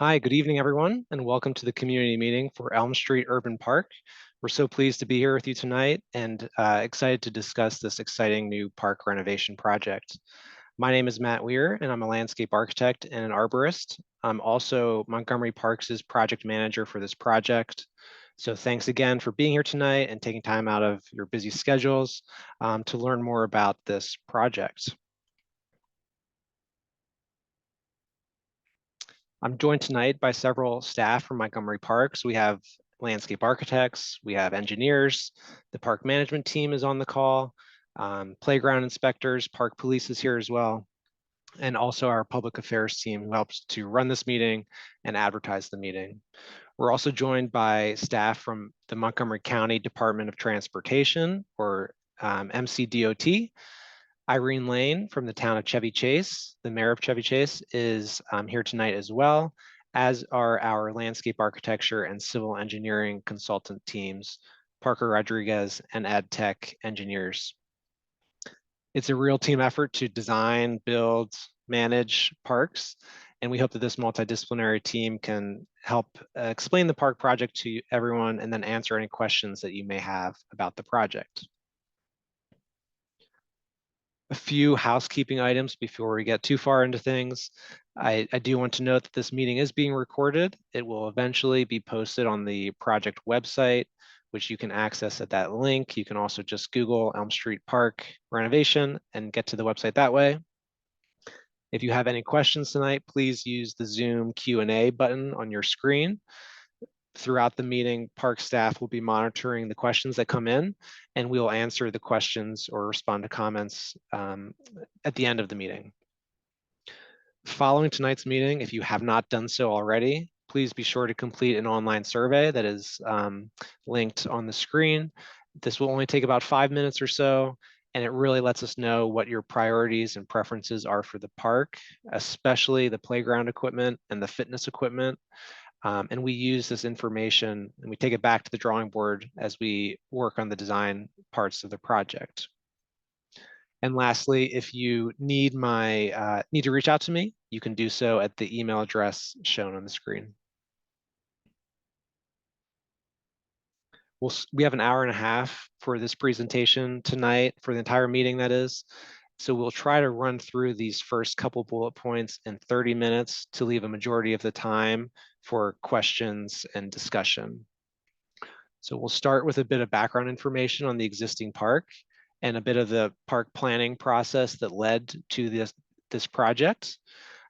Hi, good evening, everyone, and welcome to the community meeting for Elm Street Urban Park. We're so pleased to be here with you tonight and excited to discuss this exciting new park renovation project. My name is Matt Weir, and I'm a landscape architect and an arborist. I'm also Montgomery Parks' project manager for this project. So thanks again for being here tonight and taking time out of your busy schedules to learn more about this project. I'm joined tonight by several staff from Montgomery Parks. We have landscape architects, we have engineers, the park management team is on the call, playground inspectors, park police is here as well, and also our public affairs team who helps to run this meeting and advertise the meeting. We're also joined by staff from the Montgomery County Department of Transportation, or MCDOT. Irene Lane from the town of Chevy Chase, the mayor of Chevy Chase, is here tonight as well, as are our landscape architecture and civil engineering consultant teams, Parker Rodriguez and Ed Tech engineers. It's a real team effort to design, build, manage parks, and we hope that this multidisciplinary team can help explain the park project to everyone and then answer any questions that you may have about the project. A few housekeeping items before we get too far into things. I do want to note that this meeting is being recorded. It will eventually be posted on the project website, which you can access at that link. You can also just Google Elm Street Park renovation and get to the website that way. If you have any questions tonight, please use the Zoom Q&A button on your screen. Throughout the meeting, park staff will be monitoring the questions that come in, and we will answer the questions or respond to comments at the end of the meeting. Following tonight's meeting, if you have not done so already, please be sure to complete an online survey that is linked on the screen. This will only take about 5 minutes or so, and it really lets us know what your priorities and preferences are for the park, especially the playground equipment and the fitness equipment. And we use this information and we take it back to the drawing board as we work on the design parts of the project. And lastly, if you need need to reach out to me, you can do so at the email address shown on the screen. We have an hour and a half for this presentation tonight, for the entire meeting, that is. So we'll try to run through these first couple bullet points in 30 minutes to leave a majority of the time for questions and discussion. So we'll start with a bit of background information on the existing park and a bit of the park planning process that led to this project.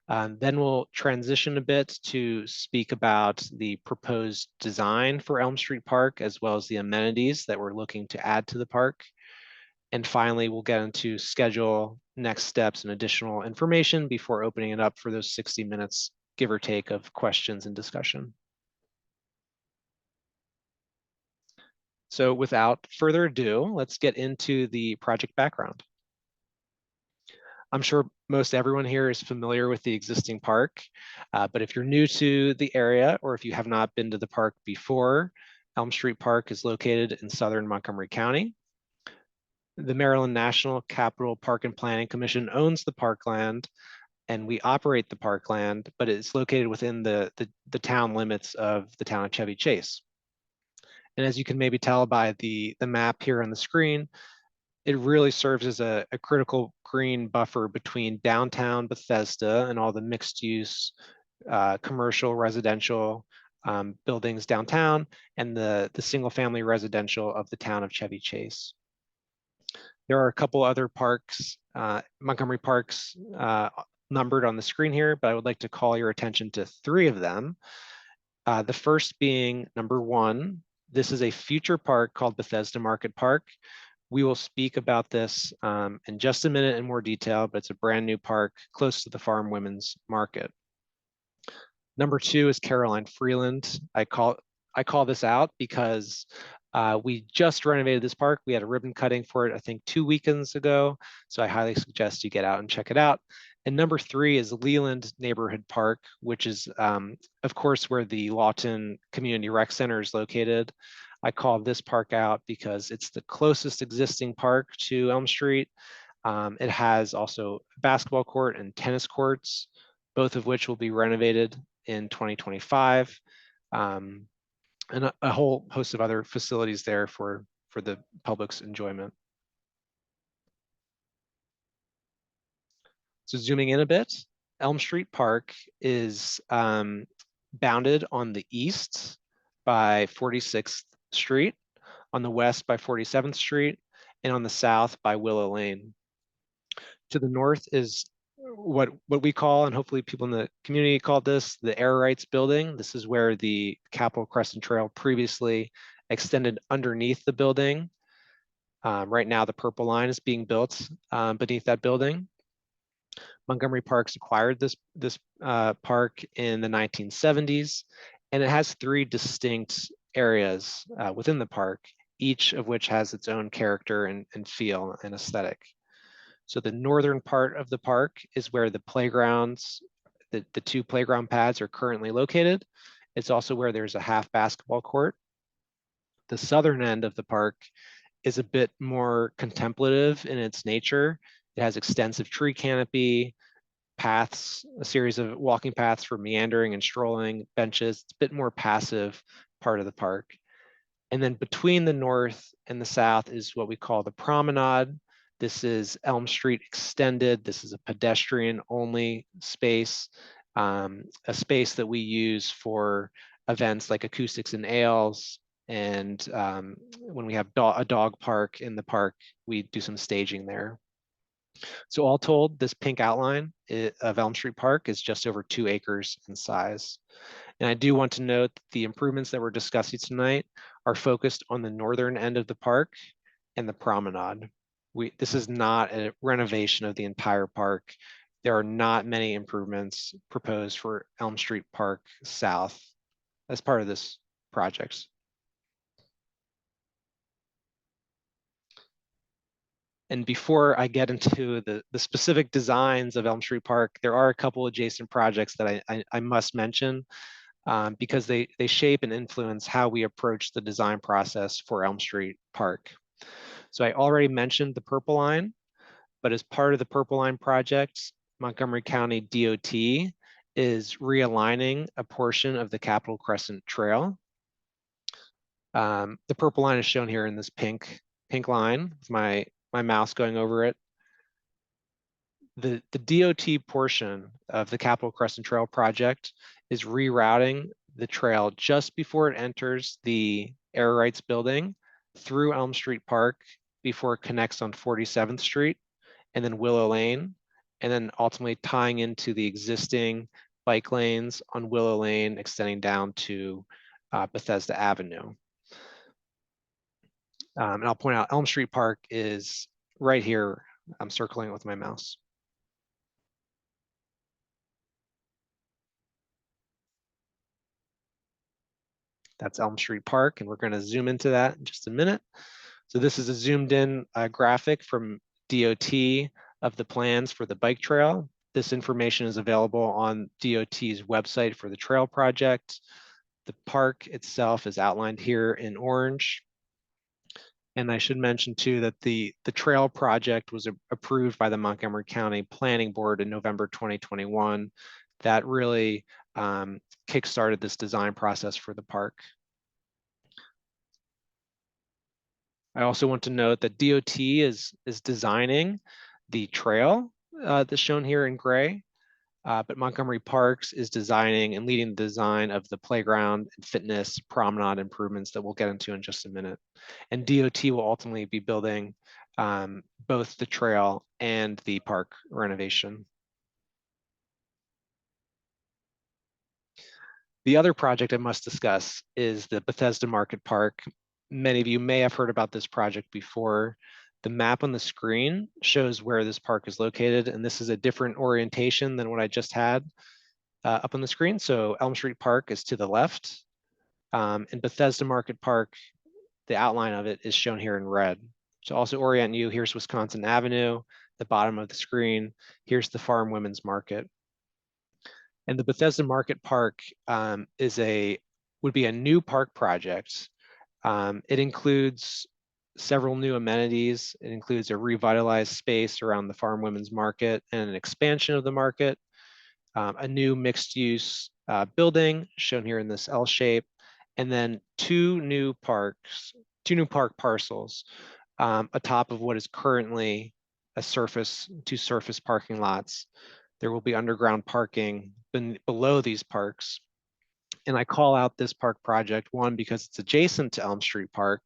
Then we'll transition a bit to speak about the proposed design for Elm Street Park, as well as the amenities that we're looking to add to the park. And finally, we'll get into schedule, next steps, and additional information before opening it up for those 60 minutes, give or take, of questions and discussion. So without further ado, let's get into the project background. I'm sure most everyone here is familiar with the existing park, but if you're new to the area or if you have not been to the park before, Elm Street Park is located in southern Montgomery County. The Maryland National Capital Park and Planning Commission owns the parkland, and we operate the parkland, but it's located within the town limits of the town of Chevy Chase. And as you can maybe tell by the map here on the screen, it really serves as a critical green buffer between downtown Bethesda and all the mixed use commercial residential buildings downtown and the single family residential of the town of Chevy Chase. There are a couple other parks, Montgomery Parks, numbered on the screen here, but I would like to call your attention to 3 of them. The first being number 1. This is a future park called Bethesda Market Park. We will speak about this in just a minute in more detail, but it's a brand new park close to the Farm Women's Market. Number 2 is Caroline Freeland. I call this out because we just renovated this park. We had a ribbon cutting for it, I think 2 weekends ago. So I highly suggest you get out and check it out. And number 3 is Leland Neighborhood Park, which is, of course, where the Lawton Community Rec Center is located. I call this park out because it's the closest existing park to Elm Street. It has also a basketball court and tennis courts, both of which will be renovated in 2025, and a whole host of other facilities there for the public's enjoyment. So zooming in a bit, Elm Street Park is bounded on the east by 46th Street, on the west by 47th Street, and on the south by Willow Lane. To the north is what we call, and hopefully people in the community called this, the Air Rights Building. This is where the Capitol Crescent Trail previously extended underneath the building. Right now, the Purple Line is being built beneath that building. Montgomery Parks acquired this park in the 1970s, and it has 3 distinct areas within the park, each of which has its own character and feel and aesthetic. So the northern part of the park is where the playgrounds, the 2 playground pads are currently located. It's also where there's a half basketball court. The southern end of the park is a bit more contemplative in its nature. It has extensive tree canopy, paths, a series of walking paths for meandering and strolling, benches. It's a bit more passive part of the park. And then between the north and the south is what we call the promenade. This is Elm Street extended. This is a pedestrian-only space, a space that we use for events like acoustics and ales. And when we have a dog park in the park, we do some staging there. So all told, this pink outline of Elm Street Park is just over 2 acres in size. And I do want to note that the improvements that we're discussing tonight are focused on the northern end of the park and the promenade. This is not a renovation of the entire park. There are not many improvements proposed for Elm Street Park South as part of this project. And before I get into the specific designs of Elm Street Park, there are a couple adjacent projects that I must mention because they shape and influence how we approach the design process for Elm Street Park. So I already mentioned the Purple Line, but as part of the Purple Line project, Montgomery County DOT is realigning a portion of the Capitol Crescent Trail. The Purple Line is shown here in this pink line with my mouse going over it. The DOT portion of the Capitol Crescent Trail project is rerouting the trail just before it enters the Air Rights Building through Elm Street Park before it connects on 47th Street and then Willow Lane, and then ultimately tying into the existing bike lanes on Willow Lane extending down to Bethesda Avenue. And I'll point out Elm Street Park is right here. I'm circling it with my mouse. That's Elm Street Park, and we're going to zoom into that in just a minute. So this is a zoomed in graphic from DOT of the plans for the bike trail. This information is available on DOT's website for the trail project. The park itself is outlined here in orange. And I should mention too that the trail project was approved by the Montgomery County Planning Board in November 2021. That really kickstarted this design process for the park. I also want to note that DOT is designing the trail that's shown here in gray, but Montgomery Parks is designing and leading the design of the playground and fitness promenade improvements that we'll get into in just a minute. And DOT will ultimately be building both the trail and the park renovation. The other project I must discuss is the Bethesda Market Park. Many of you may have heard about this project before. The map on the screen shows where this park is located, and this is a different orientation than what I just had up on the screen. So Elm Street Park is to the left, and Bethesda Market Park, the outline of it is shown here in red. To also orient you, here's Wisconsin Avenue, the bottom of the screen. Here's the Farm Women's Market. And the Bethesda Market Park would be a new park project. It includes several new amenities. It includes a revitalized space around the Farm Women's Market and an expansion of the market. a new mixed-use building shown here in this L shape, and then two new park parcels atop of what is currently two surface parking lots. There will be underground parking below these parks. And I call out this park project, one, because it's adjacent to Elm Street Park,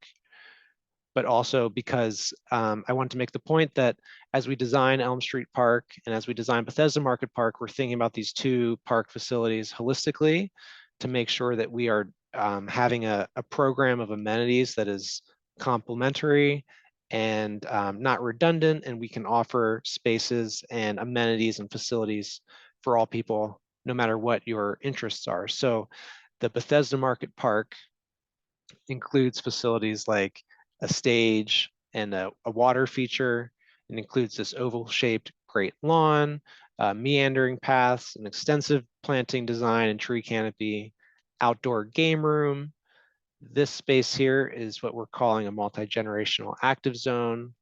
but also because I want to make the point that as we design Elm Street Park and as we design Bethesda Market Park, we're thinking about these two park facilities holistically to make sure that we are having a program of amenities that is complementary and not redundant, and we can offer spaces and amenities and facilities for all people, no matter what your interests are. So the Bethesda Market Park includes facilities like a stage and a water feature. It includes this oval-shaped great lawn, meandering paths, an extensive planting design and tree canopy, outdoor game room. This space here is what we're calling a multi-generational active zone.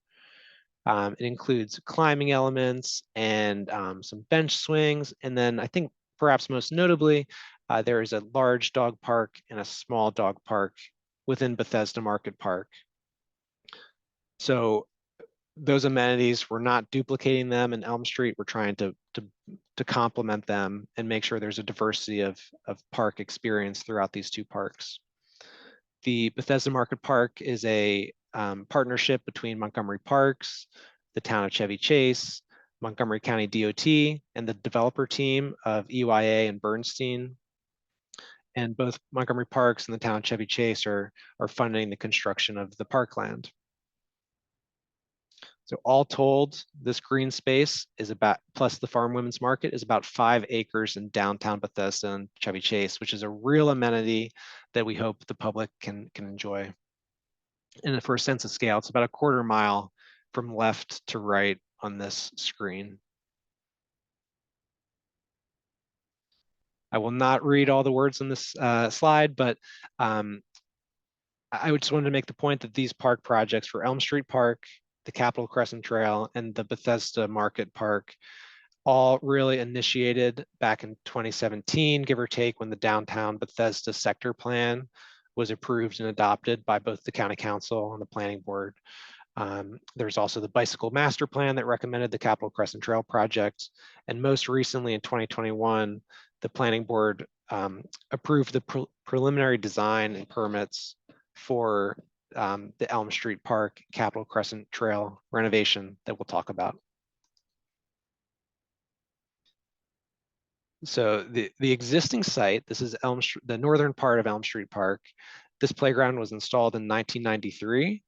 It includes climbing elements and some bench swings. And then I think perhaps most notably, there is a large dog park and a small dog park within Bethesda Market Park. So those amenities, we're not duplicating them in Elm Street. We're trying to complement them and make sure there's a diversity of park experience throughout these two parks. The Bethesda Market Park is a partnership between Montgomery Parks, the town of Chevy Chase, Montgomery County DOT, and the developer team of EYA and Bernstein. And both Montgomery Parks and the town of Chevy Chase are funding the construction of the parkland. So all told, this green space is about, plus the Farm Women's Market, is about 5 acres in downtown Bethesda and Chevy Chase, which is a real amenity that we hope the public can enjoy. And for a sense of scale, it's about a 1/4 mile from left to right on this screen. I will not read all the words on this slide, but I just wanted to make the point that these park projects for Elm Street Park, the Capitol Crescent Trail, and the Bethesda Market Park all really initiated back in 2017, give or take, when the downtown Bethesda sector plan was approved and adopted by both the county council and the planning board. There's also the bicycle master plan that recommended the Capitol Crescent Trail project. And most recently in 2021, the planning board approved the preliminary design and permits for the Elm Street Park Capitol Crescent Trail renovation that we'll talk about. So the existing site, this is the northern part of Elm Street Park. This playground was installed in 1993.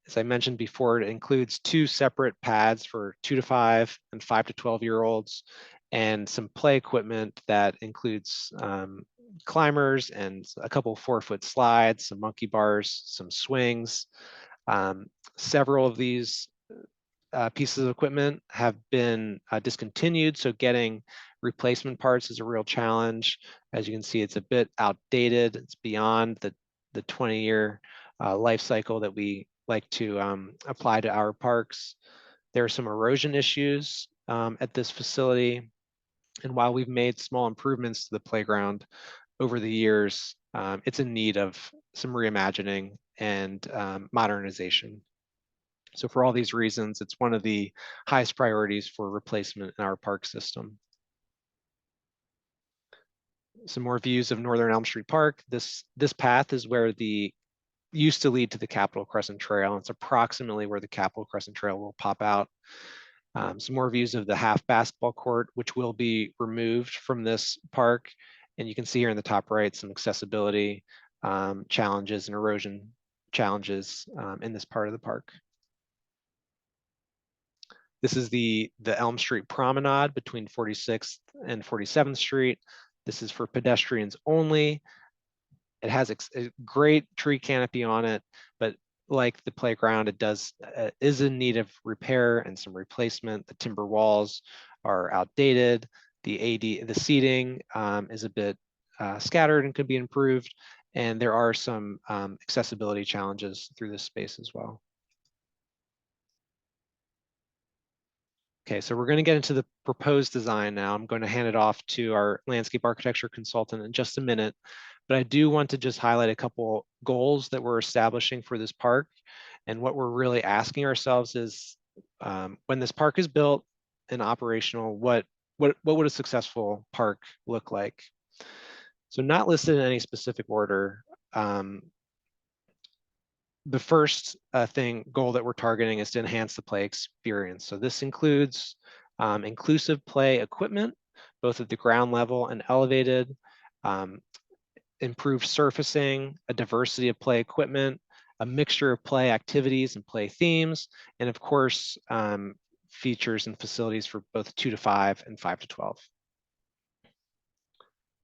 As I mentioned before, it includes 2 separate pads for 2 to 5 and 5 to 12-year-olds, and some play equipment that includes climbers and a couple 4-foot slides, some monkey bars, some swings. Several of these pieces of equipment have been discontinued, so getting replacement parts is a real challenge. As you can see, it's a bit outdated. It's beyond the 20-year life cycle that we like to apply to our parks. There are some erosion issues at this facility. And while we've made small improvements to the playground over the years, it's in need of some reimagining and modernization. So for all these reasons, it's one of the highest priorities for replacement in our park system. Some more views of Northern Elm Street Park. This path is where used to lead to the Capitol Crescent Trail. It's approximately where the Capitol Crescent Trail will pop out. Some more views of the half basketball court, which will be removed from this park. And you can see here in the top right, some accessibility challenges and erosion challenges in this part of the park. This is the Elm Street Promenade between 46th and 47th Street. This is for pedestrians only. It has a great tree canopy on it, but like the playground, it is in need of repair and some replacement. The timber walls are outdated. The seating is a bit scattered and could be improved. And there are some accessibility challenges through this space as well. Okay, so we're going to get into the proposed design now. I'm going to hand it off to our landscape architecture consultant in just a minute, but I do want to just highlight a couple goals that we're establishing for this park. And what we're really asking ourselves is, when this park is built and operational, what would a successful park look like? So not listed in any specific order. The first goal that we're targeting is to enhance the play experience. So this includes inclusive play equipment, both at the ground level and elevated, improved surfacing, a diversity of play equipment, a mixture of play activities and play themes, and of course, features and facilities for both 2 to 5 and 5 to 12.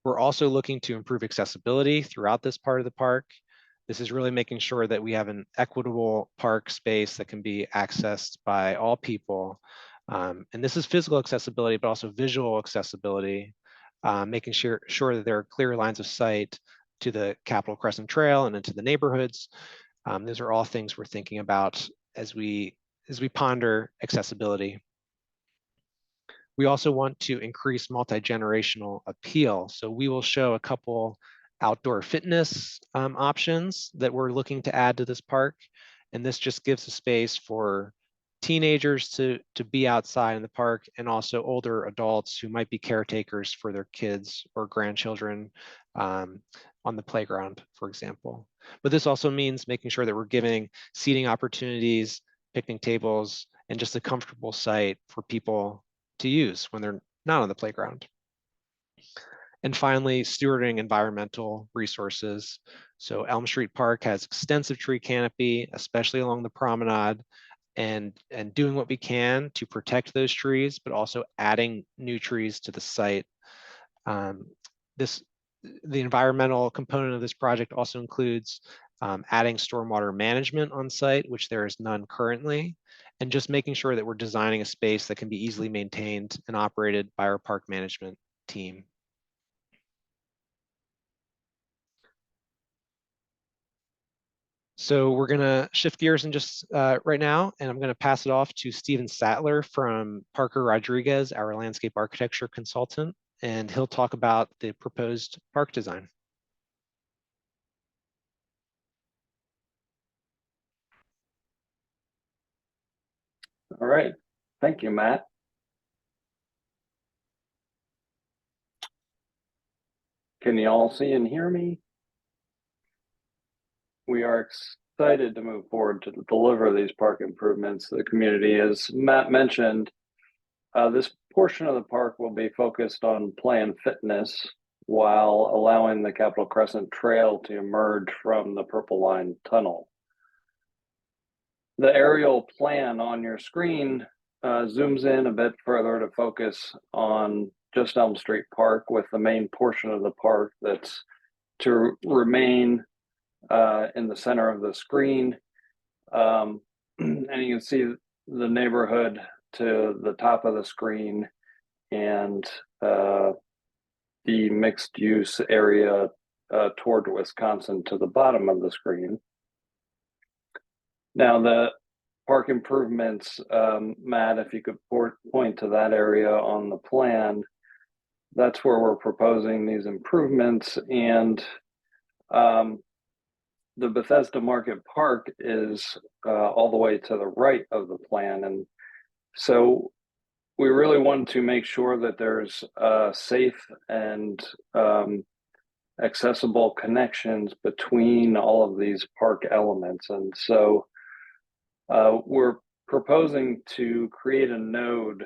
We're also looking to improve accessibility throughout this part of the park. This is really making sure that we have an equitable park space that can be accessed by all people. And this is physical accessibility, but also visual accessibility, making sure that there are clear lines of sight to the Capitol Crescent Trail and into the neighborhoods. Those are all things we're thinking about as we ponder accessibility. We also want to increase multi-generational appeal. So we will show a couple outdoor fitness options that we're looking to add to this park. And this just gives a space for teenagers to be outside in the park, and also older adults who might be caretakers for their kids or grandchildren on the playground, for example. But this also means making sure that we're giving seating opportunities, picnic tables, and just a comfortable site for people to use when they're not on the playground. And finally, stewarding environmental resources. So Elm Street Park has extensive tree canopy, especially along the promenade, and doing what we can to protect those trees, but also adding new trees to the site. The environmental component of this project also includes adding stormwater management on site, which there is none currently, and just making sure that we're designing a space that can be easily maintained and operated by our park management team. So we're going to shift gears in just right now, and I'm going to pass it off to Steven Sattler from Parker Rodriguez, our landscape architecture consultant, and he'll talk about the proposed park design. All right, thank you, Matt. Can you all see and hear me? We are excited to move forward to deliver these park improvements to the community. As Matt mentioned, this portion of the park will be focused on play and fitness while allowing the Capitol Crescent Trail to emerge from the Purple Line Tunnel. The aerial plan on your screen zooms in a bit further to focus on just Elm Street Park, with the main portion of the park that's to remain in the center of the screen. And you can see the neighborhood to the top of the screen, and the mixed use area toward Wisconsin to the bottom of the screen. Now, the park improvements, Matt, if you could point to that area on the plan, that's where we're proposing these improvements. And the Bethesda Market Park is all the way to the right of the plan. And so we really want to make sure that there's safe and accessible connections between all of these park elements. And so we're proposing to create a node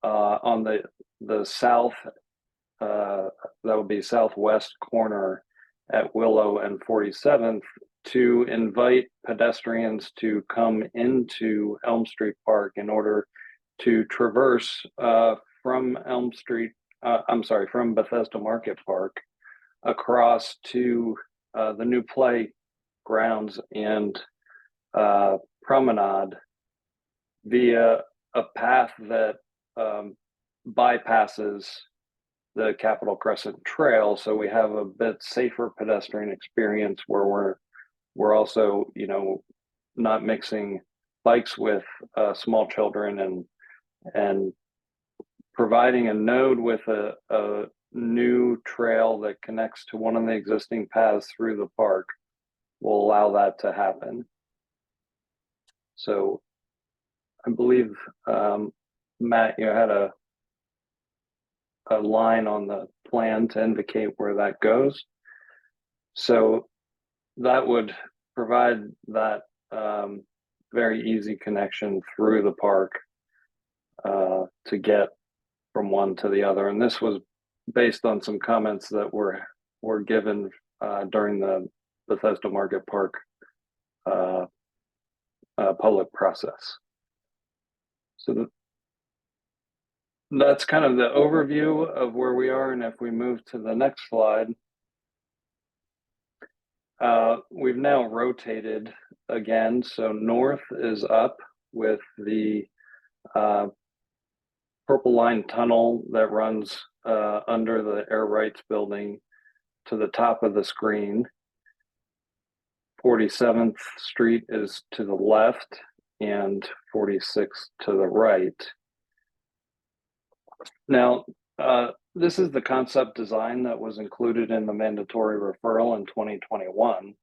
on the south, that would be southwest corner at Willow and 47th, to invite pedestrians to come into Elm Street Park in order to traverse from Bethesda Market Park across to the new playgrounds and promenade via a path that bypasses the Capitol Crescent Trail, so we have a bit safer pedestrian experience where we're also, not mixing bikes with small children and and providing a node with a new trail that connects to one of the existing paths through the park will allow that to happen. So I believe, Matt, you had a line on the plan to indicate where that goes. So that would provide that very easy connection through the park to get from one to the other. And this was based on some comments that were given during the Bethesda Market Park public process. So that's kind of the overview of where we are. And if we move to the next slide, we've now rotated again. So north is up with the Purple Line tunnel that runs under the Air Rights building to the top of the screen. 47th Street is to the left and 46th to the right. Now, this is the concept design that was included in the mandatory referral in 2021.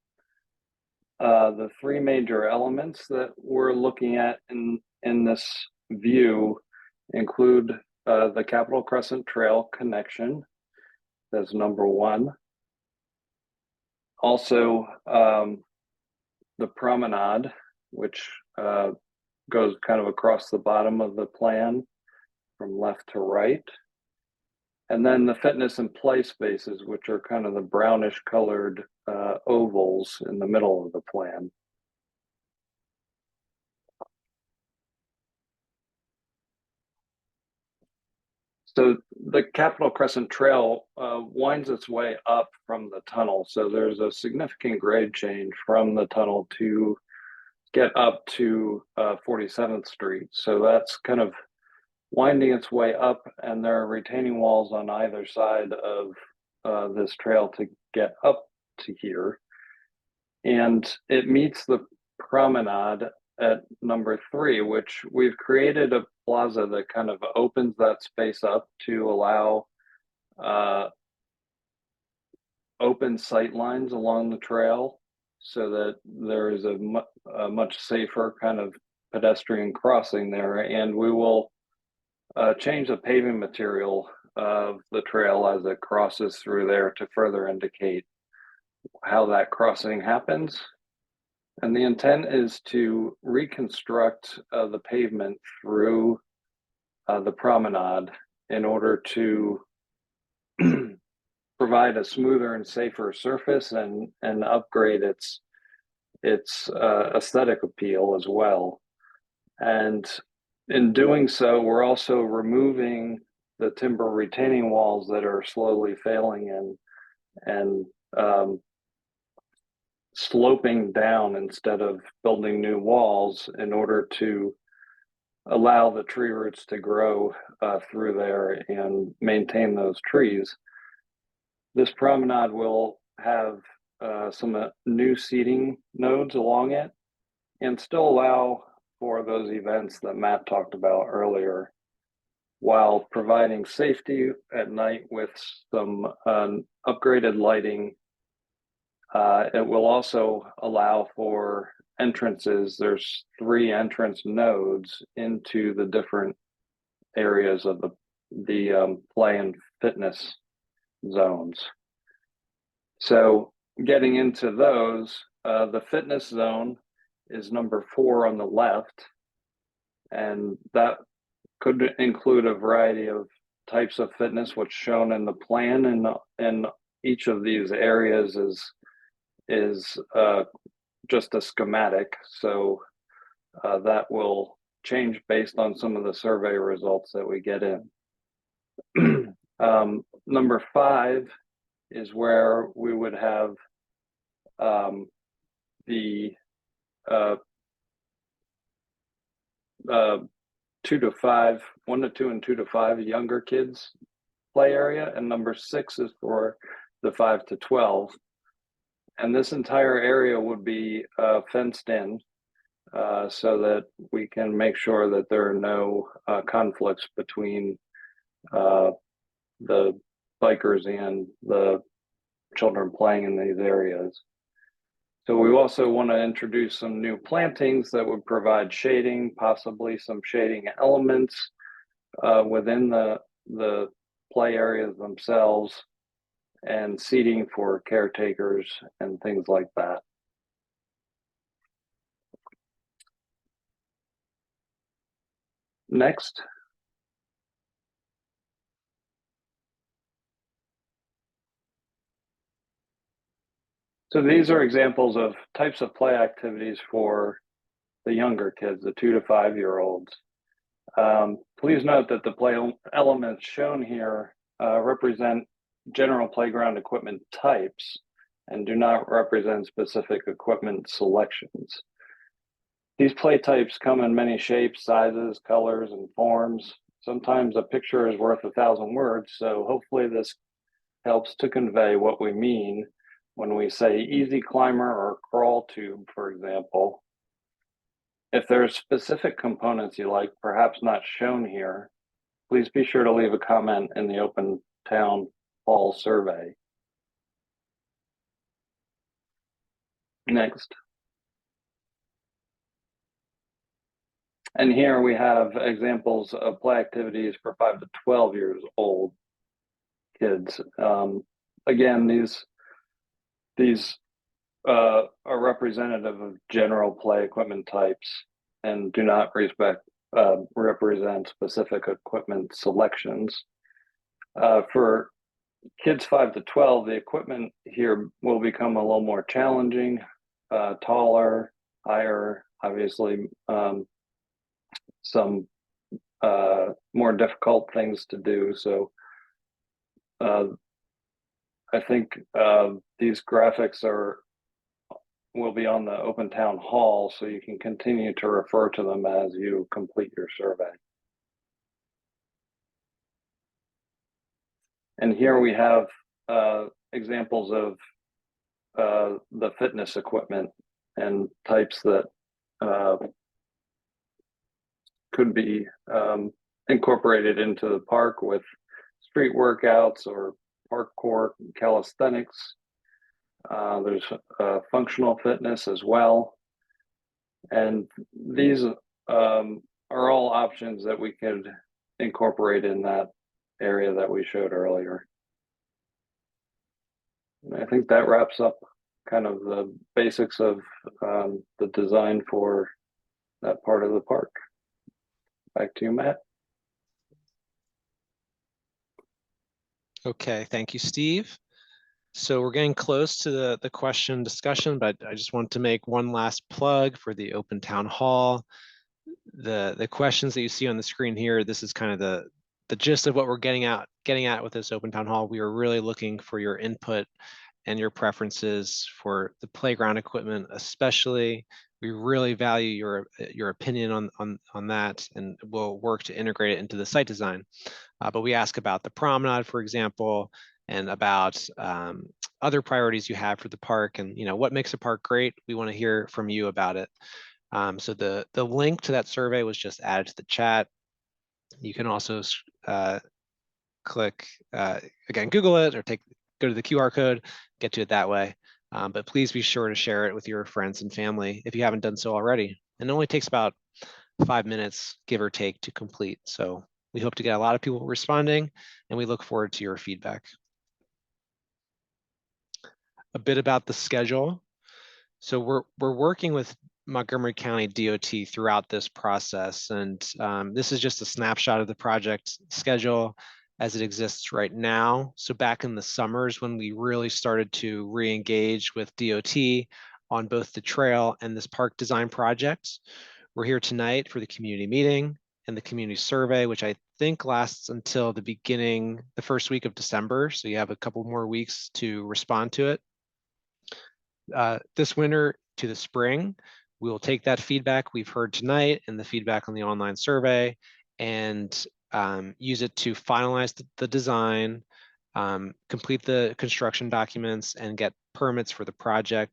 The three major elements that we're looking at in this view include the Capitol Crescent Trail connection. That's number one. Also, the promenade, which goes kind of across the bottom of the plan from left to right. And then the fitness and play spaces, which are kind of the brownish colored ovals in the middle of the plan. So the Capitol Crescent Trail winds its way up from the tunnel. So there's a significant grade change from the tunnel to get up to 47th Street. So that's kind of winding its way up, and there are retaining walls on either side of this trail to get up to here. And it meets the promenade at number 3, which we've created a plaza that kind of opens that space up to allow open sight lines along the trail so that there is a much safer kind of pedestrian crossing there. And we will change the paving material of the trail as it crosses through there to further indicate how that crossing happens. And the intent is to reconstruct the pavement through the promenade in order to provide a smoother and safer surface and upgrade its aesthetic appeal as well. And in doing so, we're also removing the timber retaining walls that are slowly failing and sloping down instead of building new walls in order to allow the tree roots to grow through there and maintain those trees. This promenade will have some new seating nodes along it and still allow for those events that Matt talked about earlier, while providing safety at night with some upgraded lighting. It will also allow for entrances. There's 3 entrance nodes into the different areas of the play and fitness zones. So getting into those, the fitness zone is number 4 on the left, and that could include a variety of types of fitness, which shown in the plan, and each of these areas is just a schematic. So that will change based on some of the survey results that we get in. Number 5 is where we would have the 2 to 5, 1 to 2 and 2 to 5 younger kids play area, and number 6 is for the 5 to 12. And this entire area would be fenced in. so that we can make sure that there are no conflicts between the bikers and the children playing in these areas. So we also want to introduce some new plantings that would provide shading, possibly some shading elements within the play areas themselves, and seating for caretakers and things like that. Next. So these are examples of types of play activities for the younger kids, the 2 to 5-year-olds. Please note that the play elements shown here represent general playground equipment types and do not represent specific equipment selections. These play types come in many shapes, sizes, colors, and forms. Sometimes a picture is worth 1,000 words, so hopefully this helps to convey what we mean when we say easy climber or crawl tube, for example. If there are specific components you like, perhaps not shown here, please be sure to leave a comment in the Open Town Hall survey. Next. And here we have examples of play activities for 5 to 12 years old kids. Again, these are representative of general play equipment types and do not represent specific equipment selections. For kids 5 to 12, the equipment here will become a little more challenging, taller, higher, obviously, some more difficult things to do. So I think these graphics will be on the Open Town Hall, so you can continue to refer to them as you complete your survey. And here we have examples of the fitness equipment and types that could be incorporated into the park with street workouts or parkour calisthenics. There's functional fitness as well. And these are all options that we could incorporate in that area that we showed earlier. And I think that wraps up kind of the basics of the design for that part of the park. Back to you, Matt. Okay, thank you, Steve. So we're getting close to the question discussion, but I just want to make one last plug for the Open Town Hall. The questions that you see on the screen here, this is kind of the gist of what we're getting at with this Open Town Hall. We are really looking for your input and your preferences for the playground equipment, especially. We really value your opinion on that, and we'll work to integrate it into the site design. But we ask about the promenade, for example, and about other priorities you have for the park, and what makes a park great. We want to hear from you about it. So the link to that survey was just added to the chat. You can also click again, Google it, or go to the QR code, get to it that way. But please be sure to share it with your friends and family if you haven't done so already. And it only takes about 5 minutes, give or take, to complete. So we hope to get a lot of people responding, and we look forward to your feedback. A bit about the schedule. So we're working with Montgomery County DOT throughout this process, and this is just a snapshot of the project schedule as it exists right now. So back in the summers, when we really started to re-engage with DOT on both the trail and this park design project, we're here tonight for the community meeting and the community survey, which I think lasts until the first week of December. So you have a couple more weeks to respond to it. This winter to the spring, we will take that feedback we've heard tonight and the feedback on the online survey and use it to finalize the design, complete the construction documents, and get permits for the project,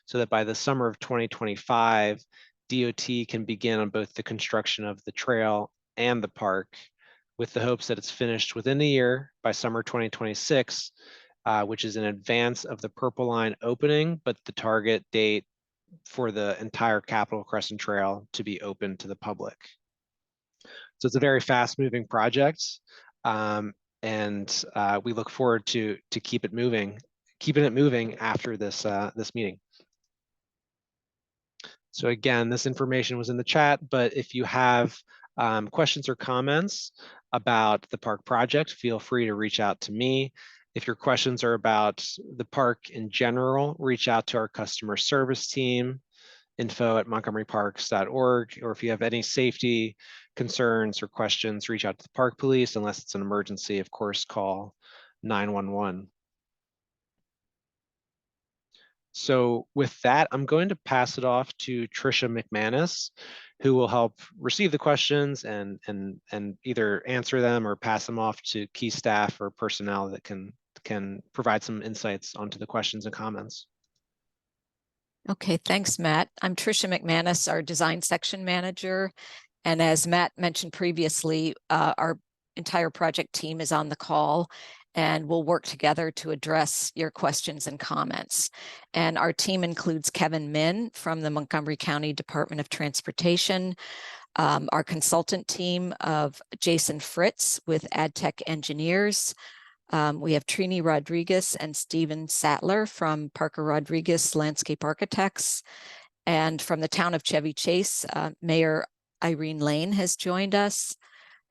so that by the summer of 2025, DOT can begin on both the construction of the trail and the park, with the hopes that it's finished within a year by summer 2026, which is in advance of the Purple Line opening, but the target date for the entire Capitol Crescent Trail to be open to the public. So it's a very fast-moving project, and we look forward to keeping it moving after this this meeting. So again, this information was in the chat, but if you have questions or comments about the park project, feel free to reach out to me. If your questions are about the park in general, reach out to our customer service team, info@montgomeryparks.org, or if you have any safety concerns or questions, reach out to the park police. Unless it's an emergency, of course, call 911. So with that, I'm going to pass it off to Trisha McManus, who will help receive the questions and either answer them or pass them off to key staff or personnel that can provide some insights onto the questions and comments. Okay, thanks, Matt. I'm Trisha McManus, our design section manager. And as Matt mentioned previously, our entire project team is on the call, and we'll work together to address your questions and comments. And our team includes Kevin Min from the Montgomery County Department of Transportation, our consultant team of Jason Fritz with AdTech Engineers. We have Trini Rodriguez and Steven Sattler from Parker Rodriguez Landscape Architects. And from the town of Chevy Chase, Mayor Irene Lane has joined us.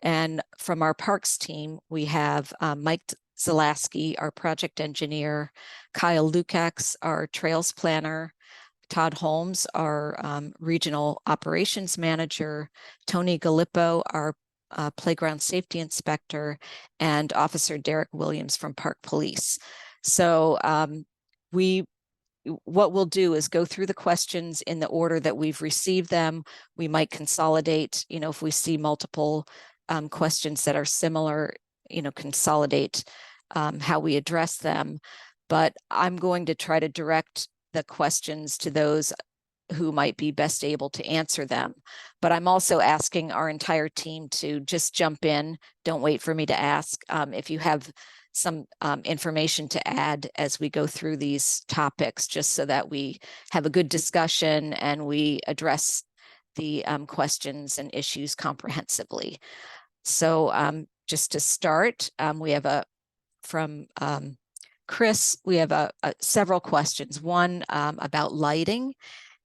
And from our parks team, we have Mike Zalaski, our project engineer, Kyle Lukacs, our trails planner, Todd Holmes, our regional operations manager, Tony Galippo, our playground safety inspector, and Officer Derek Williams from Park Police. So what we'll do is go through the questions in the order that we've received them. We might consolidate, if we see multiple questions that are similar, consolidate how we address them. But I'm going to try to direct the questions to those who might be best able to answer them. But I'm also asking our entire team to just jump in. Don't wait for me to ask. If you have some information to add as we go through these topics, just so that we have a good discussion and we address the questions and issues comprehensively. So just to start, we have from Chris, we have several questions. One about lighting.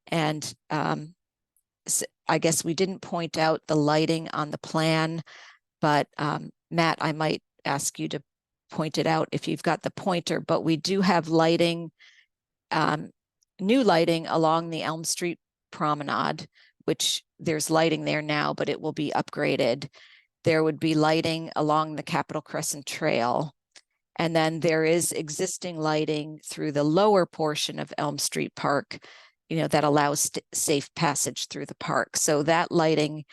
And I guess we didn't point out the lighting on the plan, but Matt, I might ask you to point it out if you've got the pointer, but we do have lighting, new lighting along the Elm Street Promenade, which there's lighting there now, but it will be upgraded. There would be lighting along the Capitol Crescent Trail. And then there is existing lighting through the lower portion of Elm Street Park, that allows safe passage through the park. So that lighting,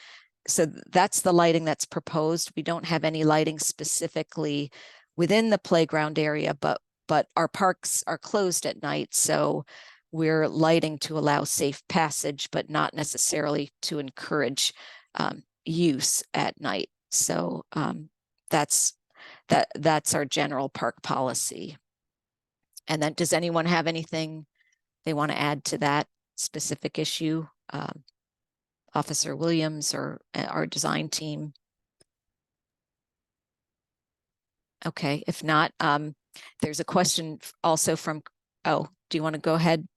so that's the lighting that's proposed. We don't have any lighting specifically within the playground area, but our parks are closed at night. So we're lighting to allow safe passage, but not necessarily to encourage use at night. So that's our general park policy. And then does anyone have anything they want to add to that specific issue? Officer Williams or our design team? Okay, if not, there's a question also from, do you want to go ahead,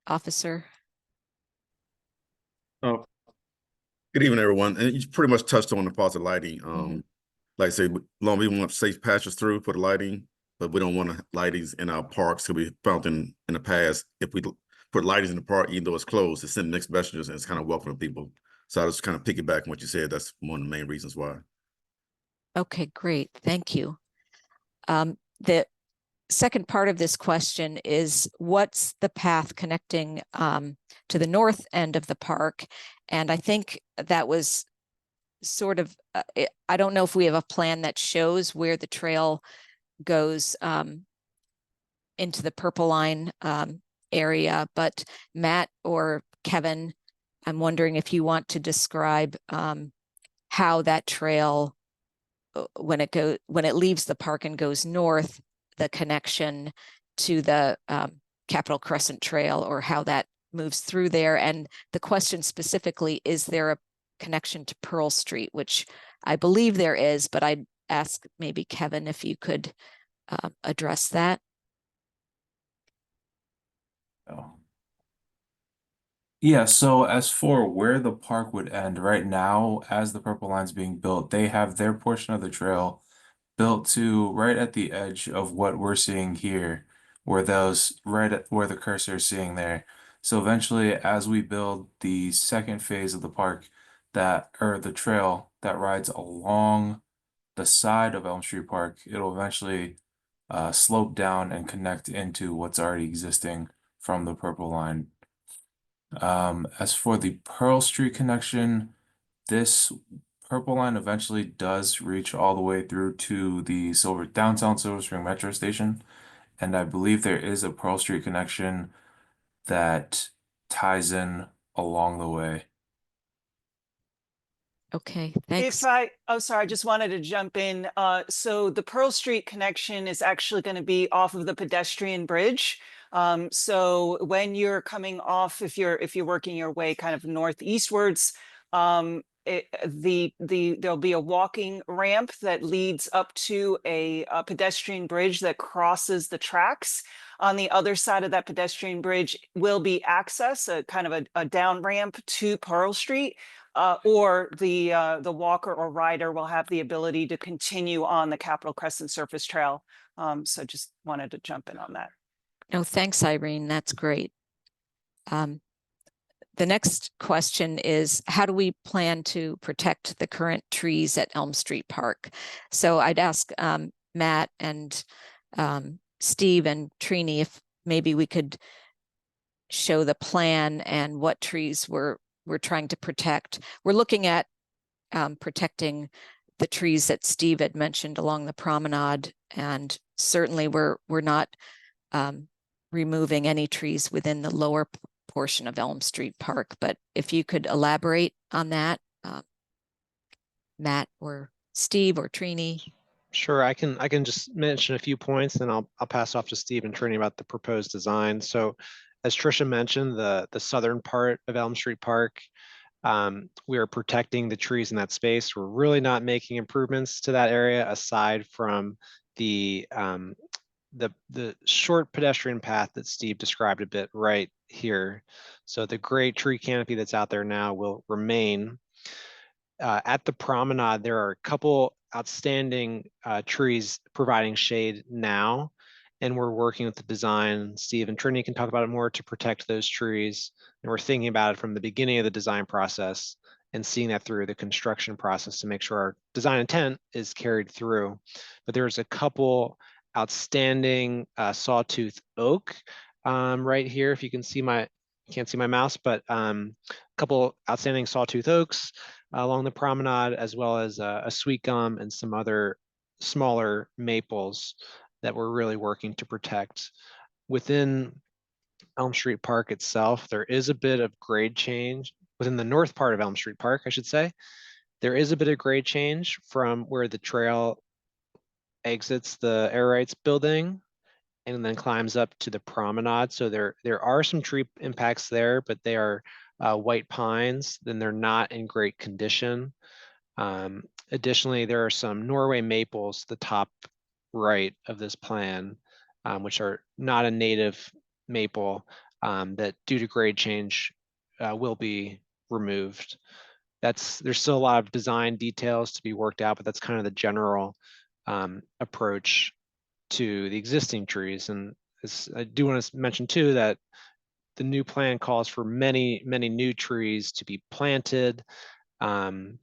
Officer? Oh, good evening, everyone. And you pretty much touched on the positive lighting. Like I say, long we want safe passage through for the lighting, but we don't want lightings in our parks. So we found in the past, if we put lightings in the park, even though it's closed, it's sending mixed messages and it's kind of welcoming people. So I was kind of piggybacking what you said. That's one of the main reasons why. Okay, great. Thank you. The second part of this question is, what's the path connecting to the north end of the park? And I think that was sort of, I don't know if we have a plan that shows where the trail goes into the Purple Line area, but Matt or Kevin, I'm wondering if you want to describe how that trail, when it leaves the park and goes north, the connection to the Capitol Crescent Trail, or how that moves through there. And the question specifically, is there a connection to Pearl Street, which I believe there is, but I'd ask maybe Kevin if you could address that. Oh. Yeah, so as for where the park would end, right now, as the Purple Line's being built, they have their portion of the trail built to right at the edge of what we're seeing here, where those right at where the cursor is seeing there. So eventually, as we build the second phase of the park, or the trail that rides along the side of Elm Street Park, it'll eventually slope down and connect into what's already existing from the Purple Line. As for the Pearl Street connection, this Purple Line eventually does reach all the way through to the downtown Silver Spring Metro Station, and I believe there is a Pearl Street connection that ties in along the way. Okay, thanks. Sorry, I just wanted to jump in. So the Pearl Street connection is actually going to be off of the pedestrian bridge. So when you're coming off, if you're working your way kind of northeastwards, there'll be a walking ramp that leads up to a pedestrian bridge that crosses the tracks. On the other side of that pedestrian bridge will be access, a kind of a down ramp to Pearl Street. Or the walker or rider will have the ability to continue on the Capitol Crescent Surface Trail. So just wanted to jump in on that. No, thanks, Irene. That's great. The next question is, how do we plan to protect the current trees at Elm Street Park? So I'd ask Matt and Steve and Trini if maybe we could show the plan and what trees we're trying to protect. We're looking at protecting the trees that Steve had mentioned along the promenade, and certainly we're not removing any trees within the lower portion of Elm Street Park. But if you could elaborate on that, Matt or Steve or Trini. Sure, I can just mention a few points, and I'll pass off to Steve and Trini about the proposed design. So, as Trisha mentioned, the southern part of Elm Street Park, we are protecting the trees in that space. We're really not making improvements to that area aside from the short pedestrian path that Steve described a bit right here. So the great tree canopy that's out there now will remain. At the promenade, there are a couple outstanding trees providing shade now, and we're working with the design. Steve and Trini can talk about it more to protect those trees, and we're thinking about it from the beginning of the design process and seeing that through the construction process to make sure our design intent is carried through. But there's a couple outstanding sawtooth oak right here. If you can see can't see my mouse, but a couple outstanding sawtooth oaks along the promenade, as well as a sweet gum and some other smaller maples that we're really working to protect. Within Elm Street Park itself, there is a bit of grade change within the north part of Elm Street Park, I should say. There is a bit of grade change from where the trail exits the Air Rights building and then climbs up to the promenade. So there are some tree impacts there, but they are white pines, then they're not in great condition. Additionally, there are some Norway maples, the top right of this plan, which are not a native maple, that due to grade change will be removed. There's still a lot of design details to be worked out, but that's kind of the general approach to the existing trees. And I do want to mention too that the new plan calls for many new trees to be planted. In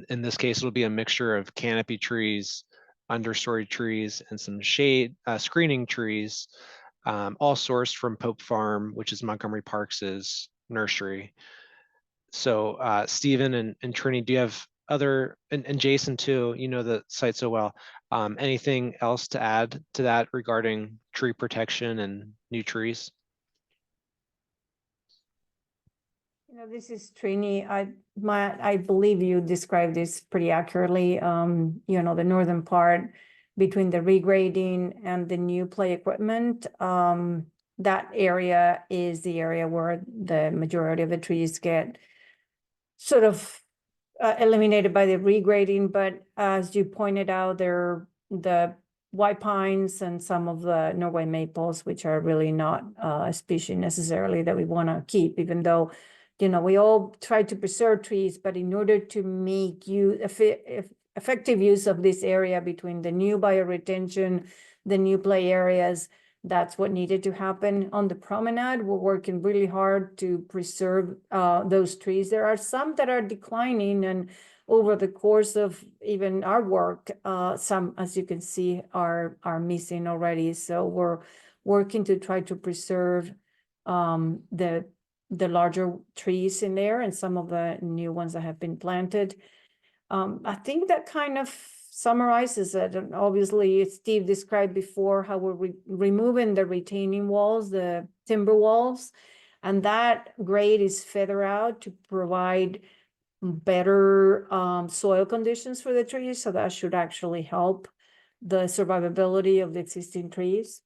this case, it'll be a mixture of canopy trees, understory trees, and some shade screening trees, all sourced from Pope Farm, which is Montgomery Parks' nursery. So Stephen and Trini, do you have and Jason too, you know the site so well, anything else to add to that regarding tree protection and new trees? This is Trini. I believe you described this pretty accurately. The northern part between the regrading and the new play equipment, that area is the area where the majority of the trees get sort of eliminated by the regrading. But as you pointed out, there the white pines and some of the Norway maples, which are really not a species necessarily that we want to keep, even though we all try to preserve trees, but in order to make effective use of this area between the new bioretention, the new play areas, that's what needed to happen on the promenade. We're working really hard to preserve those trees. There are some that are declining, and over the course of even our work, some, as you can see, are missing already. So we're working to try to preserve the larger trees in there and some of the new ones that have been planted. I think that kind of summarizes it. And obviously, Steve described before how we're removing the retaining walls, the timber walls, and that grade is further out to provide better soil conditions for the trees. So that should actually help the survivability of the existing trees.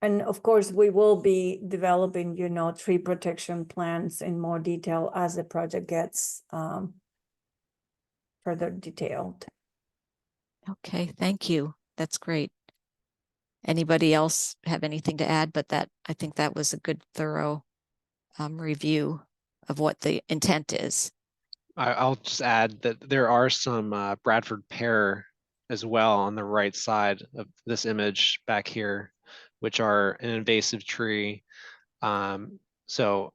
And of course, we will be developing, tree protection plans in more detail as the project gets further detailed. Okay, thank you. That's great. Anybody else have anything to add? But I think that was a good, thorough review of what the intent is. I'll just add that there are some Bradford pear as well on the right side of this image back here, which are an invasive tree. So,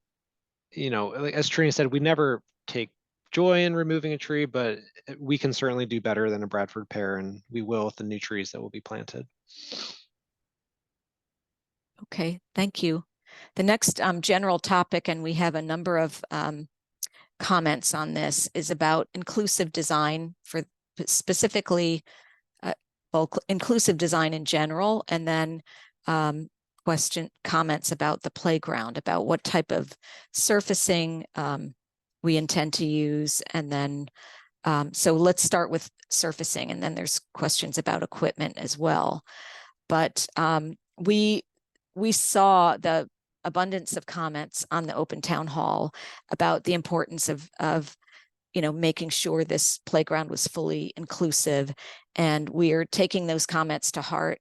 like as Trina said, we never take joy in removing a tree, but we can certainly do better than a Bradford pear, and we will with the new trees that will be planted. Okay, thank you. The next general topic, and we have a number of comments on this, is about inclusive design for specifically inclusive design in general, and then comments about the playground, about what type of surfacing we intend to use. And then, so let's start with surfacing, and then there's questions about equipment as well. But we saw the abundance of comments on the open town hall about the importance of making sure this playground was fully inclusive, and we are taking those comments to heart.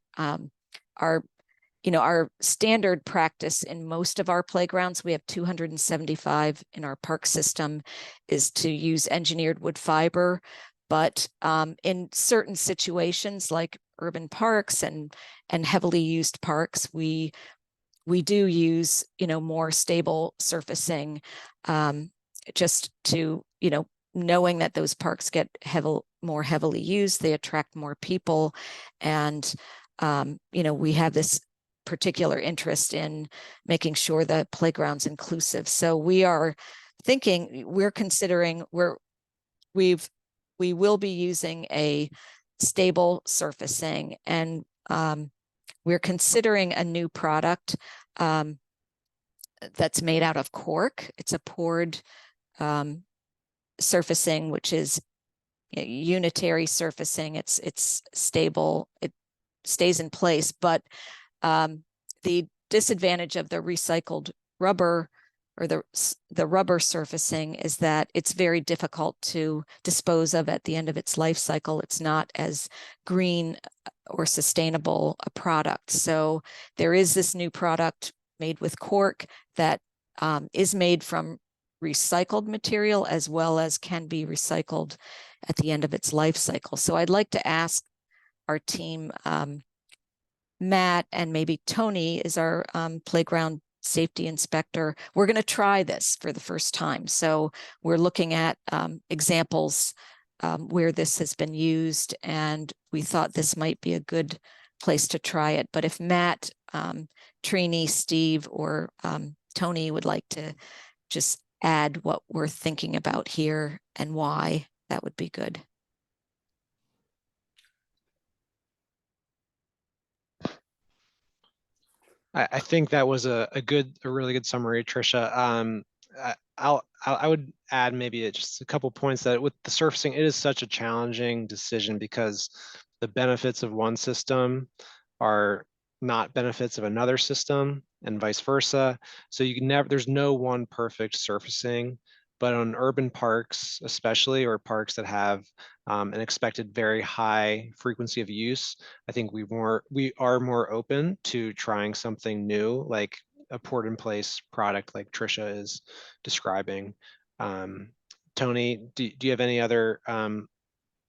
Our standard practice in most of our playgrounds, we have 275 in our park system, is to use engineered wood fiber. But in certain situations like urban parks and heavily used parks, we do use more stable surfacing, just to knowing that those parks get more heavily used, they attract more people, and we have this particular interest in making sure the playground's inclusive. So we will be using a stable surfacing, and we're considering a new product that's made out of cork. It's a poured surfacing, which is unitary surfacing. It's stable, it stays in place, but the disadvantage of the recycled rubber or the rubber surfacing is that it's very difficult to dispose of at the end of its life cycle. It's not as green or sustainable a product. So there is this new product made with cork that is made from recycled material as well as can be recycled at the end of its life cycle. So I'd like to ask our team, Matt and maybe Tony is our playground safety inspector. We're going to try this for the first time. So we're looking at examples where this has been used, and we thought this might be a good place to try it. But if Matt, Trini, Steve, or Tony would like to just add what we're thinking about here and why, that would be good. I think that was a really good summary, Tricia. I would add maybe just a couple points that with the surfacing, it is such a challenging decision because the benefits of one system are not benefits of another system and vice versa. So you can never, there's no one perfect surfacing, but on urban parks, especially, or parks that have an expected very high frequency of use, I think we are more open to trying something new, like a port in place product like Tricia is describing. Tony, do you have any other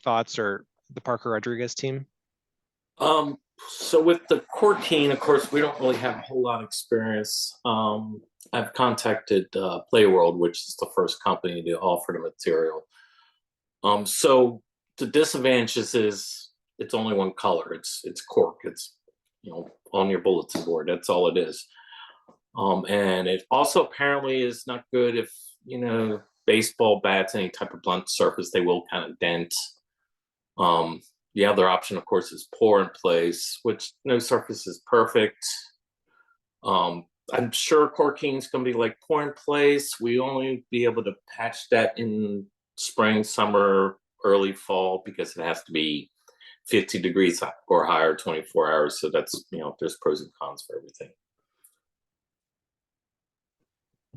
thoughts, or the Parker Rodriguez team? So with the Corkine, of course, we don't really have a whole lot of experience. I've contacted Playworld, which is the first company to offer the material. So the disadvantages is it's only one color. It's cork. It's, you know, on your bulletin board. That's all it is. And it also apparently is not good if, you know, baseball bats, any type of blunt surface, they will kind of dent. The other option, of course, is pour in place, which no surface is perfect. I'm sure Corkine's going to be like pour in place. We only be able to patch that in spring, summer, early fall, because it has to be 50 degrees or higher, 24 hours. So that's, you know, there's pros and cons for everything.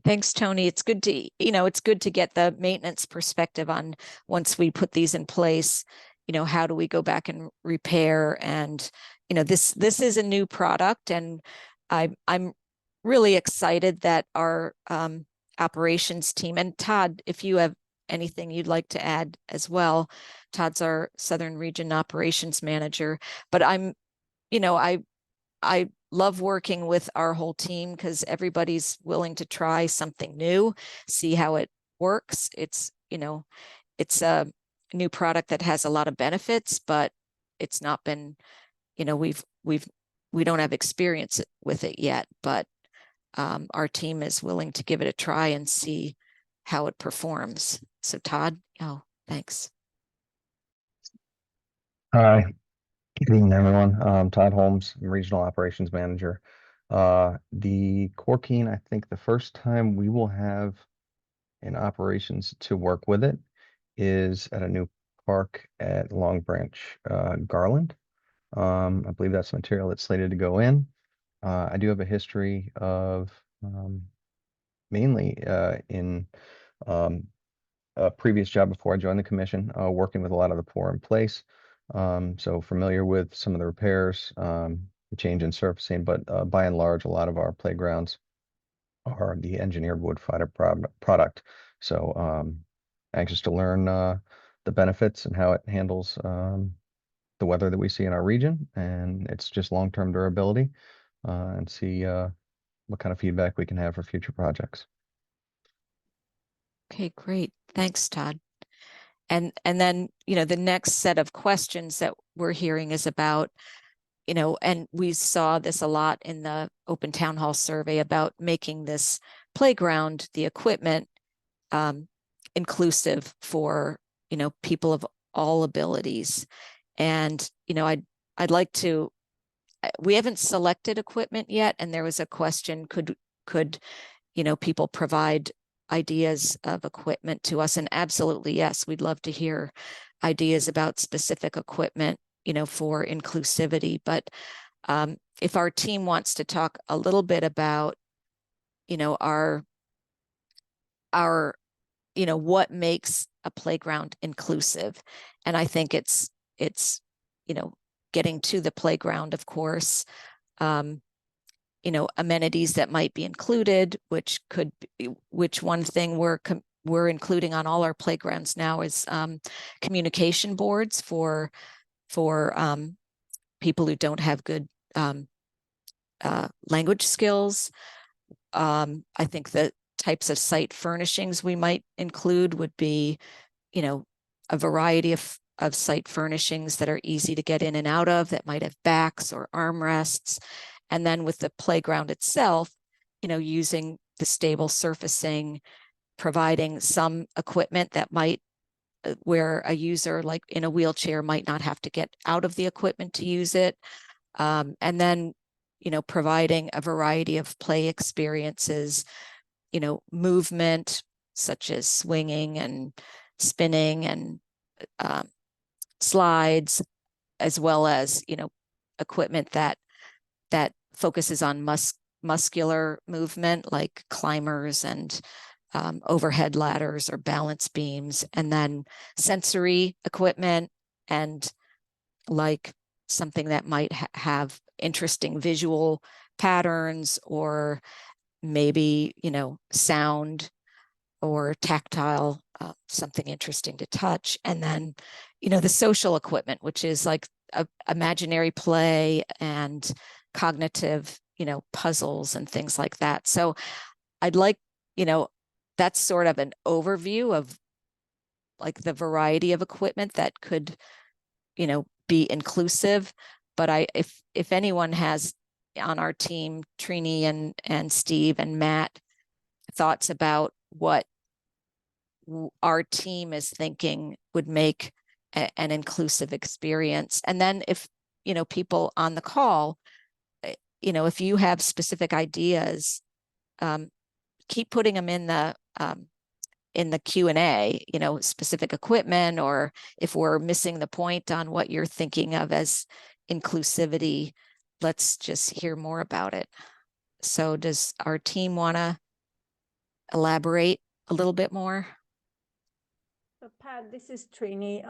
Thanks, Tony. It's good to, you know, it's good to get the maintenance perspective on once we put these in place, you know, how do we go back and repair? And, you know, this is a new product, and I'm really excited that our operations team, and Todd, if you have anything you'd like to add as well, Todd's our Southern Region Operations Manager, but I'm, you know, I love working with our whole team because everybody's willing to try something new, see how it works. It's, you know, it's a new product that has a lot of benefits, but it's not been, you know, we don't have experience with it yet, but our team is willing to give it a try and see how it performs. So Todd, oh, thanks. Hi, good evening, everyone. Todd Holmes, I'm Regional Operations Manager. The Corkine, I think the first time we will have in operations to work with it is at a new park at Long Branch, Garland. I believe that's material that's slated to go in. I do have a history of mainly in a previous job before I joined the commission, working with a lot of the pour in place. So familiar with some of the repairs, the change in surfacing, but by and large, a lot of our playgrounds are the engineered wood fiber product. So anxious to learn the benefits and how it handles the weather that we see in our region, and it's just long-term durability, and see what kind of feedback we can have for future projects. Okay, great. Thanks, Todd. And then, you know, the next set of questions that we're hearing is about, you know, and we saw this a lot in the open town hall survey about making this playground, the equipment, inclusive for, you know, people of all abilities. And, you know, I'd like to, we haven't selected equipment yet. And there was a question, could, you know, people provide ideas of equipment to us? And absolutely, yes, we'd love to hear ideas about specific equipment, you know, for inclusivity. But if our team wants to talk a little bit about, you know, our, you know, what makes a playground inclusive. And I think it's, you know, getting to the playground, of course, you know, amenities that might be included, which could be, which one thing we're including on all our playgrounds now is communication boards for people who don't have good language skills. I think the types of site furnishings we might include would be, you know, a variety of site furnishings that are easy to get in and out of, that might have backs or armrests. And then with the playground itself, you know, using the stable surfacing, providing some equipment that might, where a user like in a wheelchair might not have to get out of the equipment to use it. And then providing a variety of play experiences, movement such as swinging and spinning and slides, as well as, equipment that focuses on muscular movement, like climbers and overhead ladders or balance beams, and then sensory equipment and like something that might have interesting visual patterns, or maybe, sound or tactile, something interesting to touch. And then, the social equipment, which is like imaginary play and cognitive, puzzles and things like that. So I'd like, that's sort of an overview of like the variety of equipment that could, be inclusive. But if anyone has on our team, Trini and Steve and Matt, thoughts about what our team is thinking would make an inclusive experience. And then if, people on the call, if you have specific ideas, keep putting them in the Q&A, specific equipment, or if we're missing the point on what you're thinking of as inclusivity, let's just hear more about it. So does our team want to elaborate a little bit more? So Pat, this is Trini.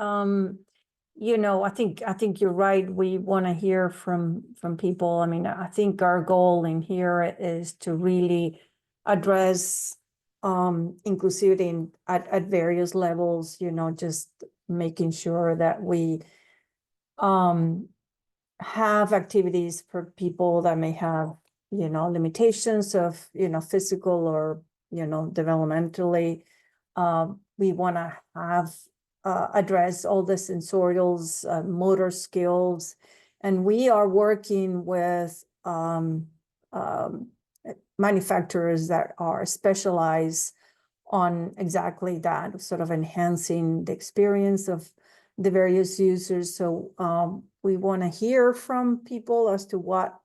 I think you're right. We want to hear from people. I mean, I think our goal in here is to really address inclusivity at various levels, just making sure that we have activities for people that may have, limitations of, physical or, developmentally. We want to have address all the sensorials, motor skills, and we are working with manufacturers that are specialized on exactly that, sort of enhancing the experience of the various users. So we want to hear from people as to what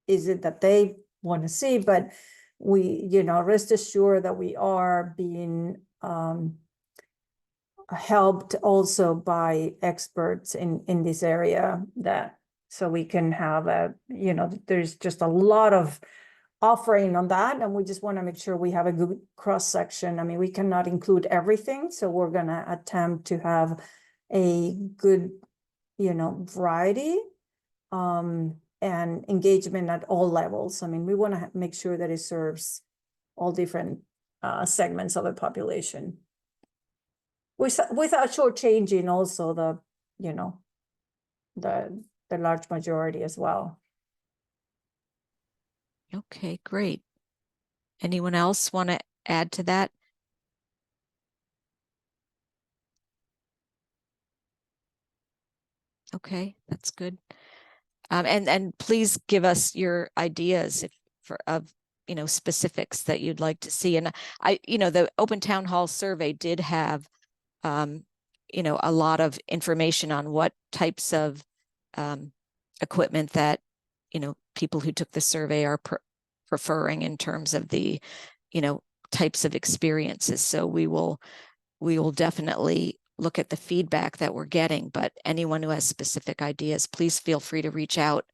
is it that they want to see, but we, rest assured that we are being helped also by experts in this area, that so we can have there's just a lot of offering on that, and we just want to make sure we have a good cross section. I mean, we cannot include everything, so we're going to attempt to have a good variety and engagement at all levels. I mean, we want to make sure that it serves all different segments of the population, without shortchanging also the large majority as well. Okay, great. Anyone else want to add to that? Okay, that's good. And please give us your ideas of specifics that you'd like to see. And the Open Town Hall survey did have a lot of information on what types of equipment that people who took the survey are preferring in terms of the types of experiences. So we will definitely look at the feedback that we're getting, but anyone who has specific ideas, please feel free to reach out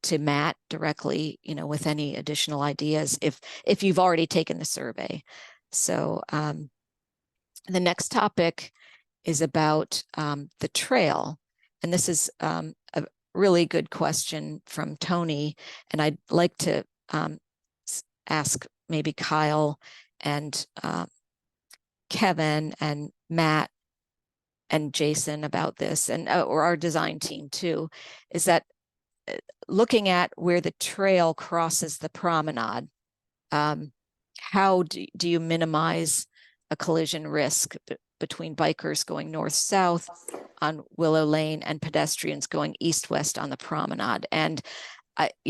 to Matt directly, with any additional ideas if you've already taken the survey. So the next topic is about the trail. And this is a really good question from Tony. And I'd like to ask maybe Kyle and Kevin and Matt and Jason about this, and or our design team too, is that looking at where the trail crosses the promenade, how do you minimize a collision risk between bikers going north-south on Willow Lane and pedestrians going east-west on the promenade? And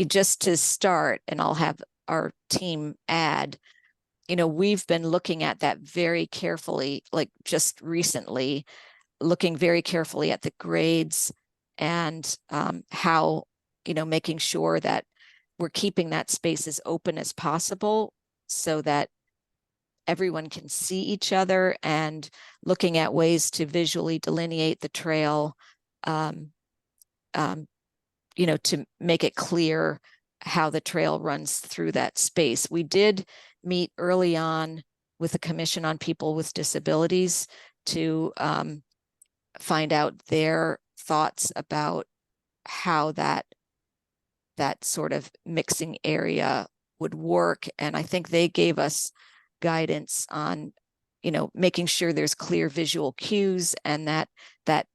just to start, and I'll have our team add, we've been looking at that very carefully, like just recently, looking very carefully at the grades and how, making sure that we're keeping that space as open as possible so that everyone can see each other, and looking at ways to visually delineate the trail, you know, to make it clear how the trail runs through that space. We did meet early on with the Commission on People with Disabilities to find out their thoughts about how that sort of mixing area would work. And I think they gave us guidance on, you know, making sure there's clear visual cues and that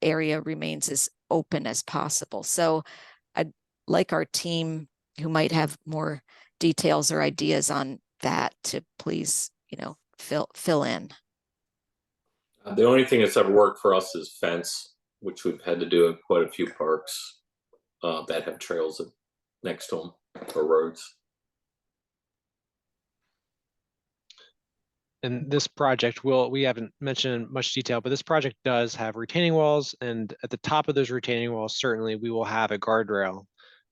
area remains as open as possible. So I'd like our team who might have more details or ideas on that to please, you know, fill in. The only thing that's ever worked for us is fence, which we've had to do in quite a few parks that have trails next to them or roads. And this project we haven't mentioned in much detail, but this project does have retaining walls, and at the top of those retaining walls, certainly we will have a guardrail.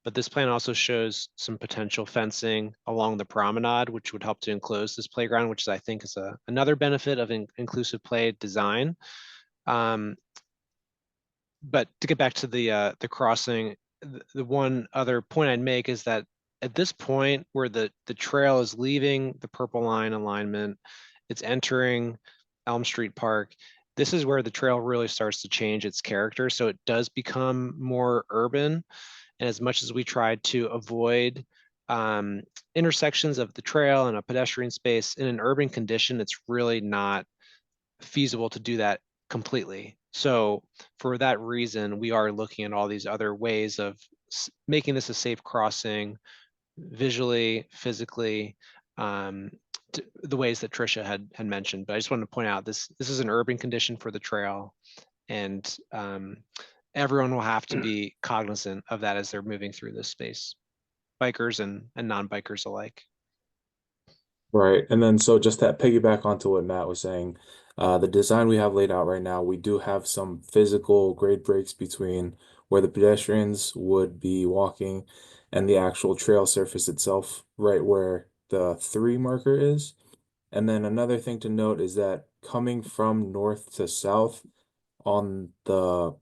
But this plan also shows some potential fencing along the promenade, which would help to enclose this playground, which I think is another benefit of inclusive play design. But to get back to the crossing, the one other point I'd make is that at this point where the trail is leaving the purple line alignment, it's entering Elm Street Park, this is where the trail really starts to change its character. So it does become more urban. And as much as we tried to avoid intersections of the trail and a pedestrian space in an urban condition, it's really not feasible to do that completely. So for that reason, we are looking at all these other ways of making this a safe crossing visually, physically, the ways that Tricia had mentioned. But I just wanted to point out this is an urban condition for the trail, and everyone will have to be cognizant of that as they're moving through this space, bikers and non-bikers alike. Right. And then so just that piggyback onto what Matt was saying, the design we have laid out right now, we do have some physical grade breaks between where the pedestrians would be walking and the actual trail surface itself, right where the 3 marker is. And then another thing to note is that coming from north to south on the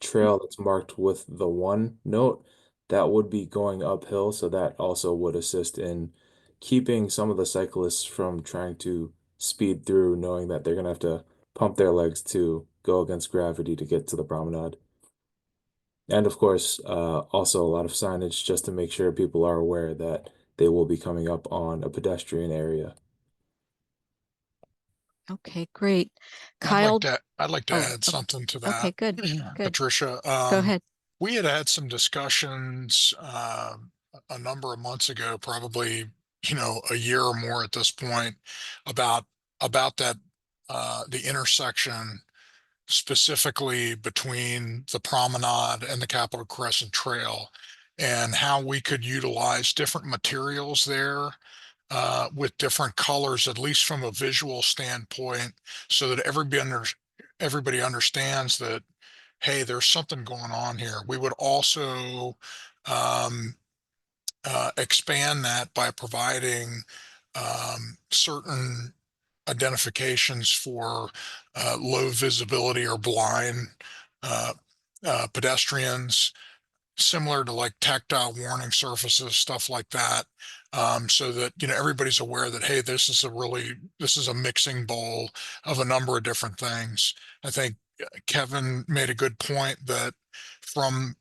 trail that's marked with the 1 note, that would be going uphill. So that also would assist in keeping some of the cyclists from trying to speed through, knowing that they're going to have to pump their legs to go against gravity to get to the promenade. And of course, also a lot of signage just to make sure people are aware that they will be coming up on a pedestrian area. Okay, great. I'd Kyle, I'd like to oh, add something to that. okay, good, good. Patricia, Go ahead. we had had some discussions a number of months ago, probably, you know, a year or more at this point, about that the intersection specifically between the promenade and the Capitol Crescent Trail, and how we could utilize different materials there with different colors, at least from a visual standpoint, so that everybody understands that, hey, there's something going on here. We would also expand that by providing certain identifications for low visibility or blind pedestrians, similar to like tactile warning surfaces, stuff like that, so that, you know, everybody's aware that, hey, this is a mixing bowl of a number of different things. I think Kevin made a good point that from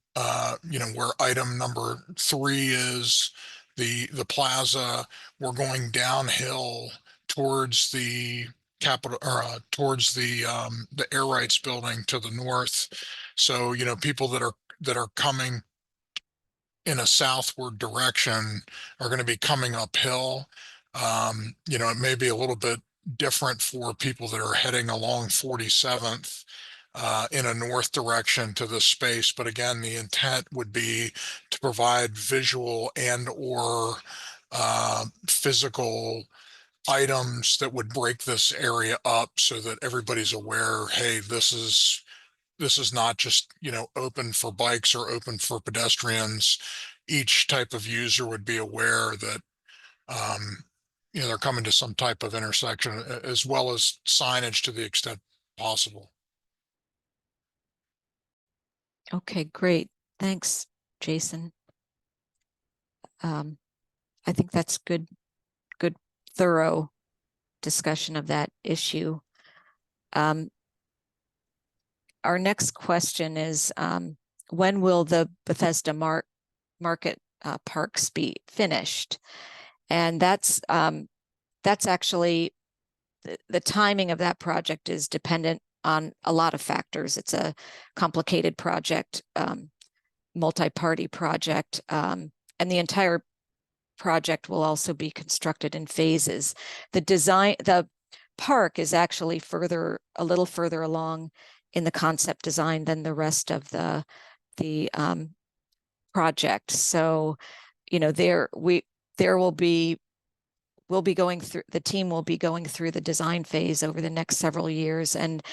you know, where item number 3 is the plaza, we're going downhill towards the Capitol, or towards the air rights building to the north. So, you know, people that are coming in a southward direction are going to be coming uphill. You know, it may be a little bit different for people that are heading along 47th in a north direction to this space. But again, the intent would be to provide visual and or physical items that would break this area up so that everybody's aware, hey, this is not just, you know, open for bikes or open for pedestrians. each type of user would be aware that, they're coming to some type of intersection, as well as signage to the extent possible. Okay, great. Thanks, Jason. I think that's good, thorough discussion of that issue. Our next question is, when will the Bethesda Market Parks be finished? And that's actually, the timing of that project is dependent on a lot of factors. It's a complicated project, multi-party project, and the entire project will also be constructed in phases. The park is actually a little further along in the concept design than the rest of the project. So, the team will be going through the design phase over the next several years. And,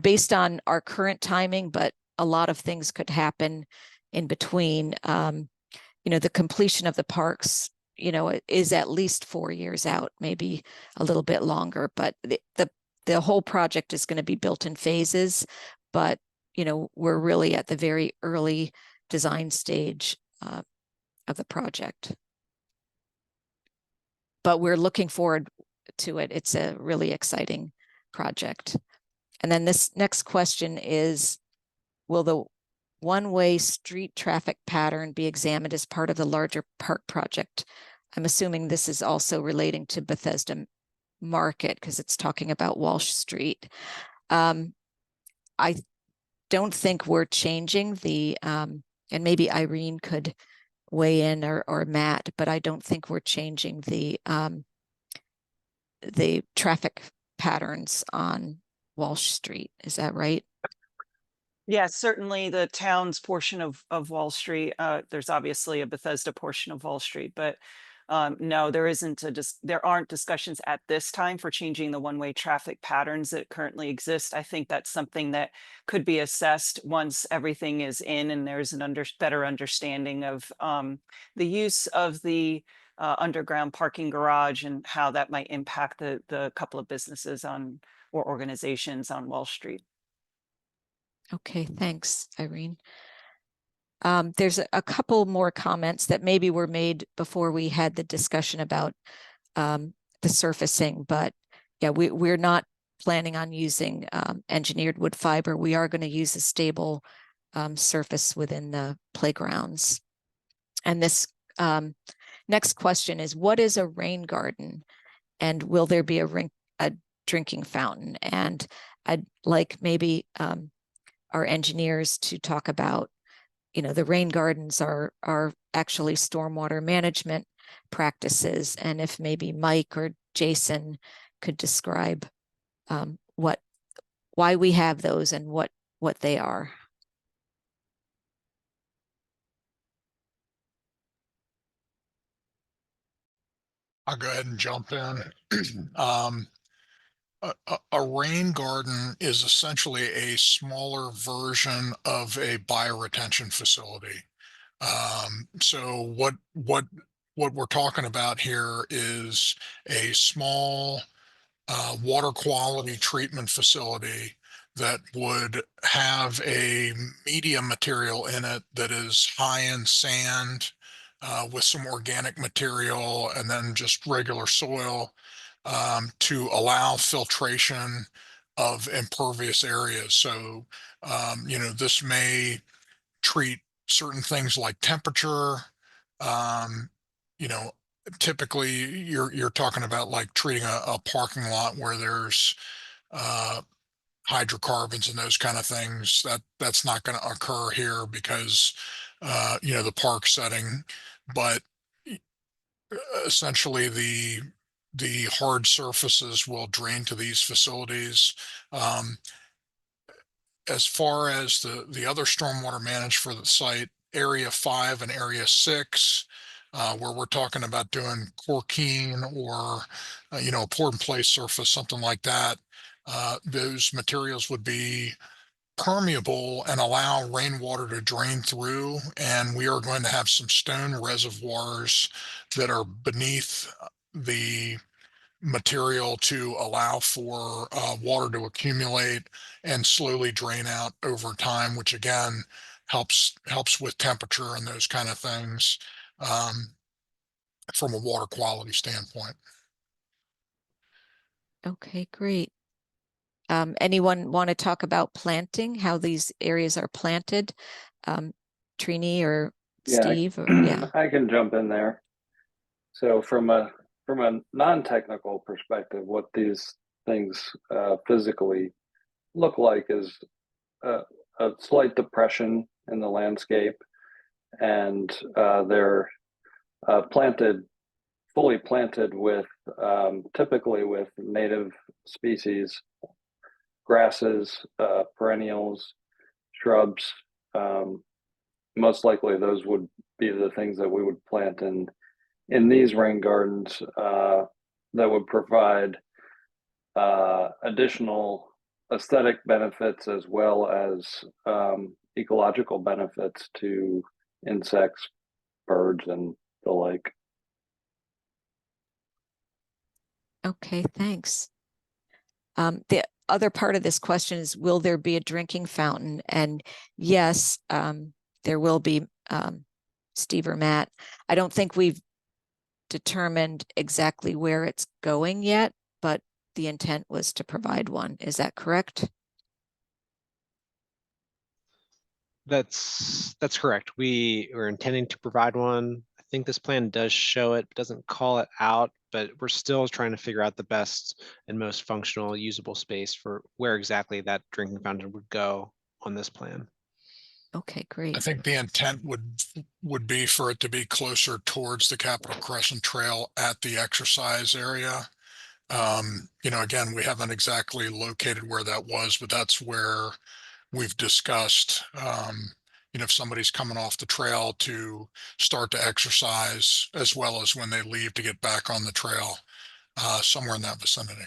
based on our current timing, but a lot of things could happen in between, the completion of the parks, is at least 4 years out, maybe a little bit longer, but the whole project is going to be built in phases, but, we're really at the very early design stage of the project. But we're looking forward to it. It's a really exciting project. And then this next question is, will the one-way street traffic pattern be examined as part of the larger park project? I'm assuming this is also relating to Bethesda Market, because it's talking about Walsh Street. I don't think we're changing and maybe Irene could weigh in, or Matt, but I don't think we're changing the traffic patterns on Walsh Street. Is that right? Yeah, certainly the town's portion of Wall Street. There's obviously a Bethesda portion of Wall Street, but no, there aren't discussions at this time for changing the one-way traffic patterns that currently exist. I think that's something that could be assessed once everything is in and there's an better understanding of the use of the underground parking garage and how that might impact the couple of businesses or organizations on Wall Street. Okay, thanks, Irene. There's a couple more comments that maybe were made before we had the discussion about the surfacing, but yeah, we're not planning on using engineered wood fiber. We are going to use a stable surface within the playgrounds. And this next question is, what is a rain garden? And will there be a drinking fountain? And I'd like maybe our engineers to talk about, the rain gardens are actually stormwater management practices. And if maybe Mike or Jason could describe why we have those and what they are. I'll go ahead and jump in. A rain garden is essentially a smaller version of a bioretention facility. So what we're talking about here is a small water quality treatment facility that would have a medium material in it that is high in sand, with some organic material, and then just regular soil, to allow filtration of impervious areas. So, this may treat certain things like temperature. Um, you know, Typically you're talking about like treating a parking lot where there's hydrocarbons and those kind of things. That's not going to occur here because the park setting. But essentially the hard surfaces will drain to these facilities. As far as the other stormwater managed for the site, area 5 and area 6, where we're talking about doing corkine or a pour in place surface, something like that, those materials would be permeable and allow rainwater to drain through. And we are going to have some stone reservoirs that are beneath the material to allow for water to accumulate and slowly drain out over time, which again helps with temperature and those kind of things from a water quality standpoint. Okay, great. Anyone want to talk about planting, how these areas are planted? Trini or Steve? Yeah. I can jump in there. So from a non-technical perspective, what these things physically look like is a slight depression in the landscape, and they're fully planted with typically with native species, grasses, perennials, shrubs. Most likely those would be the things that we would plant in these rain gardens that would provide additional aesthetic benefits as well as ecological benefits to insects, birds, and the like. Okay, thanks. The other part of this question is, will there be a drinking fountain? And yes, there will be, Steve or Matt. I don't think we've determined exactly where it's going yet, but the intent was to provide one. Is that correct? That's correct. We were intending to provide one. I think this plan does show it, doesn't call it out, but we're still trying to figure out the best and most functional, usable space for where exactly that drinking fountain would go on this plan. Okay, great. I think the intent would be for it to be closer towards the Capitol Crescent Trail at the exercise area. Again, we haven't exactly located where that was, but that's where we've discussed, if somebody's coming off the trail to start to exercise, as well as when they leave to get back on the trail, somewhere in that vicinity.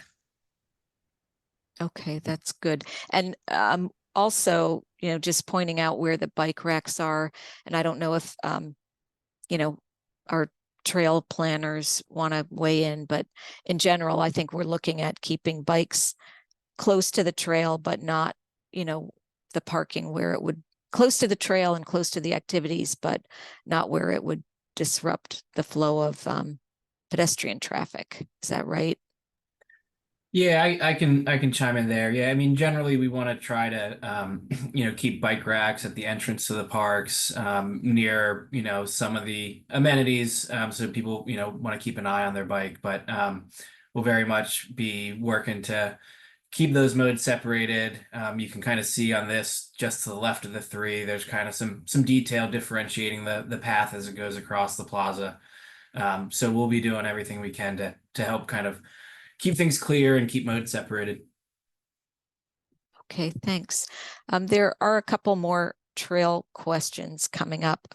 Okay, that's good. And also, just pointing out where the bike racks are, and I don't know if, our trail planners want to weigh in, but in general, I think we're looking at keeping bikes close to the trail, but not, the parking where it would close to the trail and close to the activities, but not where it would disrupt the flow of pedestrian traffic. Is that right? Yeah, I can chime in there. Yeah, I mean, generally we want to try to keep bike racks at the entrance to the parks, near some of the amenities, so people want to keep an eye on their bike. But we'll very much be working to keep those modes separated. You can kind of see on this, just to the left of the three, there's kind of some detail differentiating the path as it goes across the plaza. So we'll be doing everything we can to help kind of keep things clear and keep modes separated. Okay, thanks. There are a couple more trail questions coming up.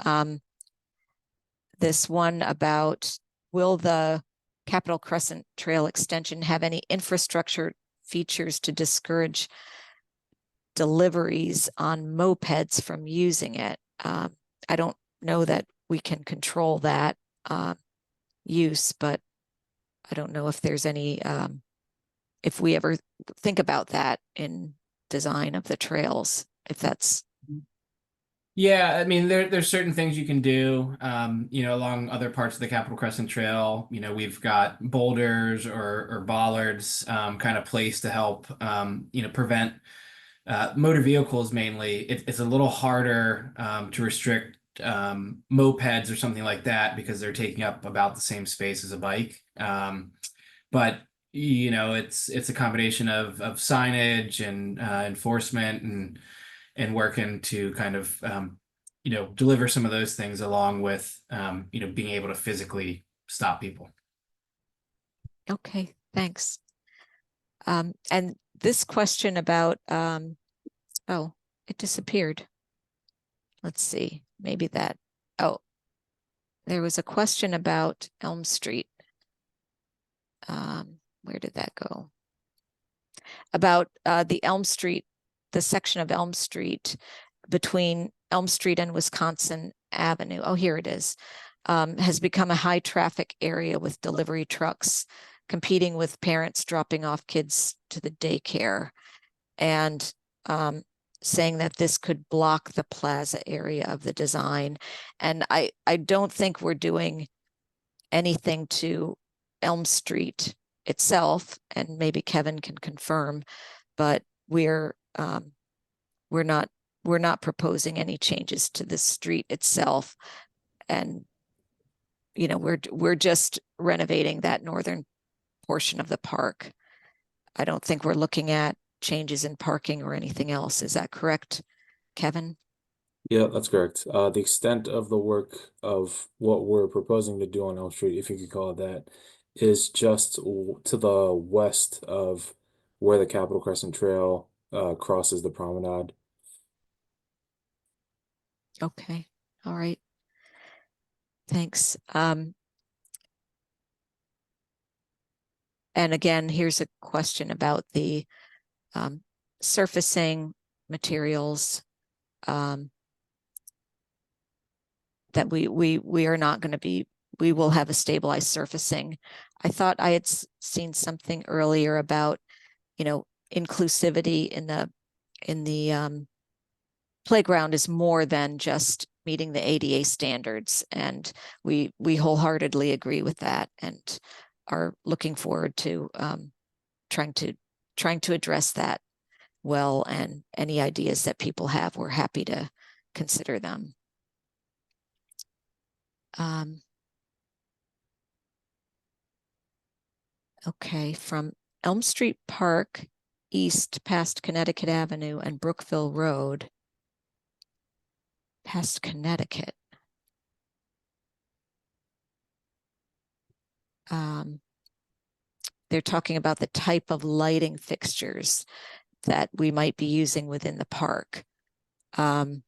This one about, will the Capitol Crescent Trail extension have any infrastructure features to discourage deliveries on mopeds from using it? I don't know that we can control that use, but I don't know if there's any, if we ever think about that in design of the trails, if that's. Yeah, I mean, there's certain things you can do, along other parts of the Capitol Crescent Trail. We've got boulders or bollards kind of placed to help, prevent motor vehicles mainly. It's a little harder to restrict mopeds or something like that because they're taking up about the same space as a bike. But it's a combination of signage and enforcement and working to kind of deliver some of those things along with being able to physically stop people. Okay, thanks. And this question about oh, it disappeared. Let's see, maybe that. Oh, there was a question about Elm Street. Where did that go? About the Elm Street the section of Elm Street between Elm Street and Wisconsin Avenue. Oh, here it is. Has become a high traffic area with delivery trucks competing with parents dropping off kids to the daycare, and saying that this could block the plaza area of the design. And I don't think we're doing anything to Elm Street itself, and maybe Kevin can confirm, but we're not proposing any changes to the street itself. And you know, we're just renovating that northern portion of the park. I don't think we're looking at changes in parking or anything else. Is that correct, Kevin? Yeah, that's correct. The extent of the work of what we're proposing to do on Elm Street, if you could call it that, is just to the west of where the Capitol Crescent Trail crosses the promenade. Okay, all right. Thanks. And again, here's a question about the surfacing materials that we are not going to be, we will have a stabilized surfacing. I thought I had seen something earlier about, you know, inclusivity in the playground is more than just meeting the ADA standards, and we wholeheartedly agree with that, and are looking forward to trying to address that well. And any ideas that people have, we're happy to consider them. Okay, from Elm Street Park east past Connecticut Avenue and Brookville Road, past Connecticut. They're talking about the type of lighting fixtures that we might be using within the park, to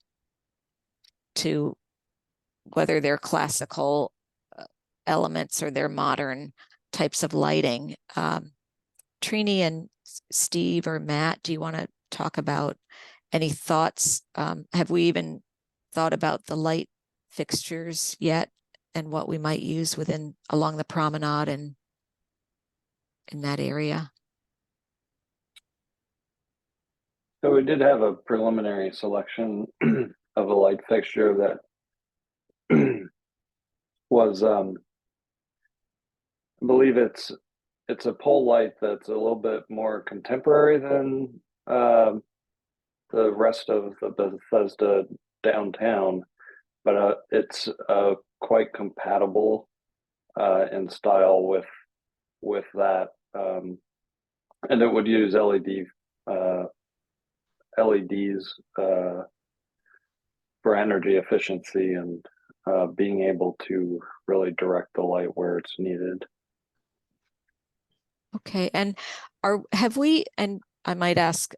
whether they're classical elements or they're modern types of lighting. Trini and Steve or Matt, do you want to talk about any thoughts? Have we even thought about the light fixtures yet, and what we might use along the promenade and in that area? So we did have a preliminary selection of a light fixture that was, I believe it's a pole light that's a little bit more contemporary than the rest of the Bethesda downtown, but it's quite compatible in style with that, and it would use LEDs for energy efficiency and being able to really direct the light where it's needed. Okay, and have we, and I might ask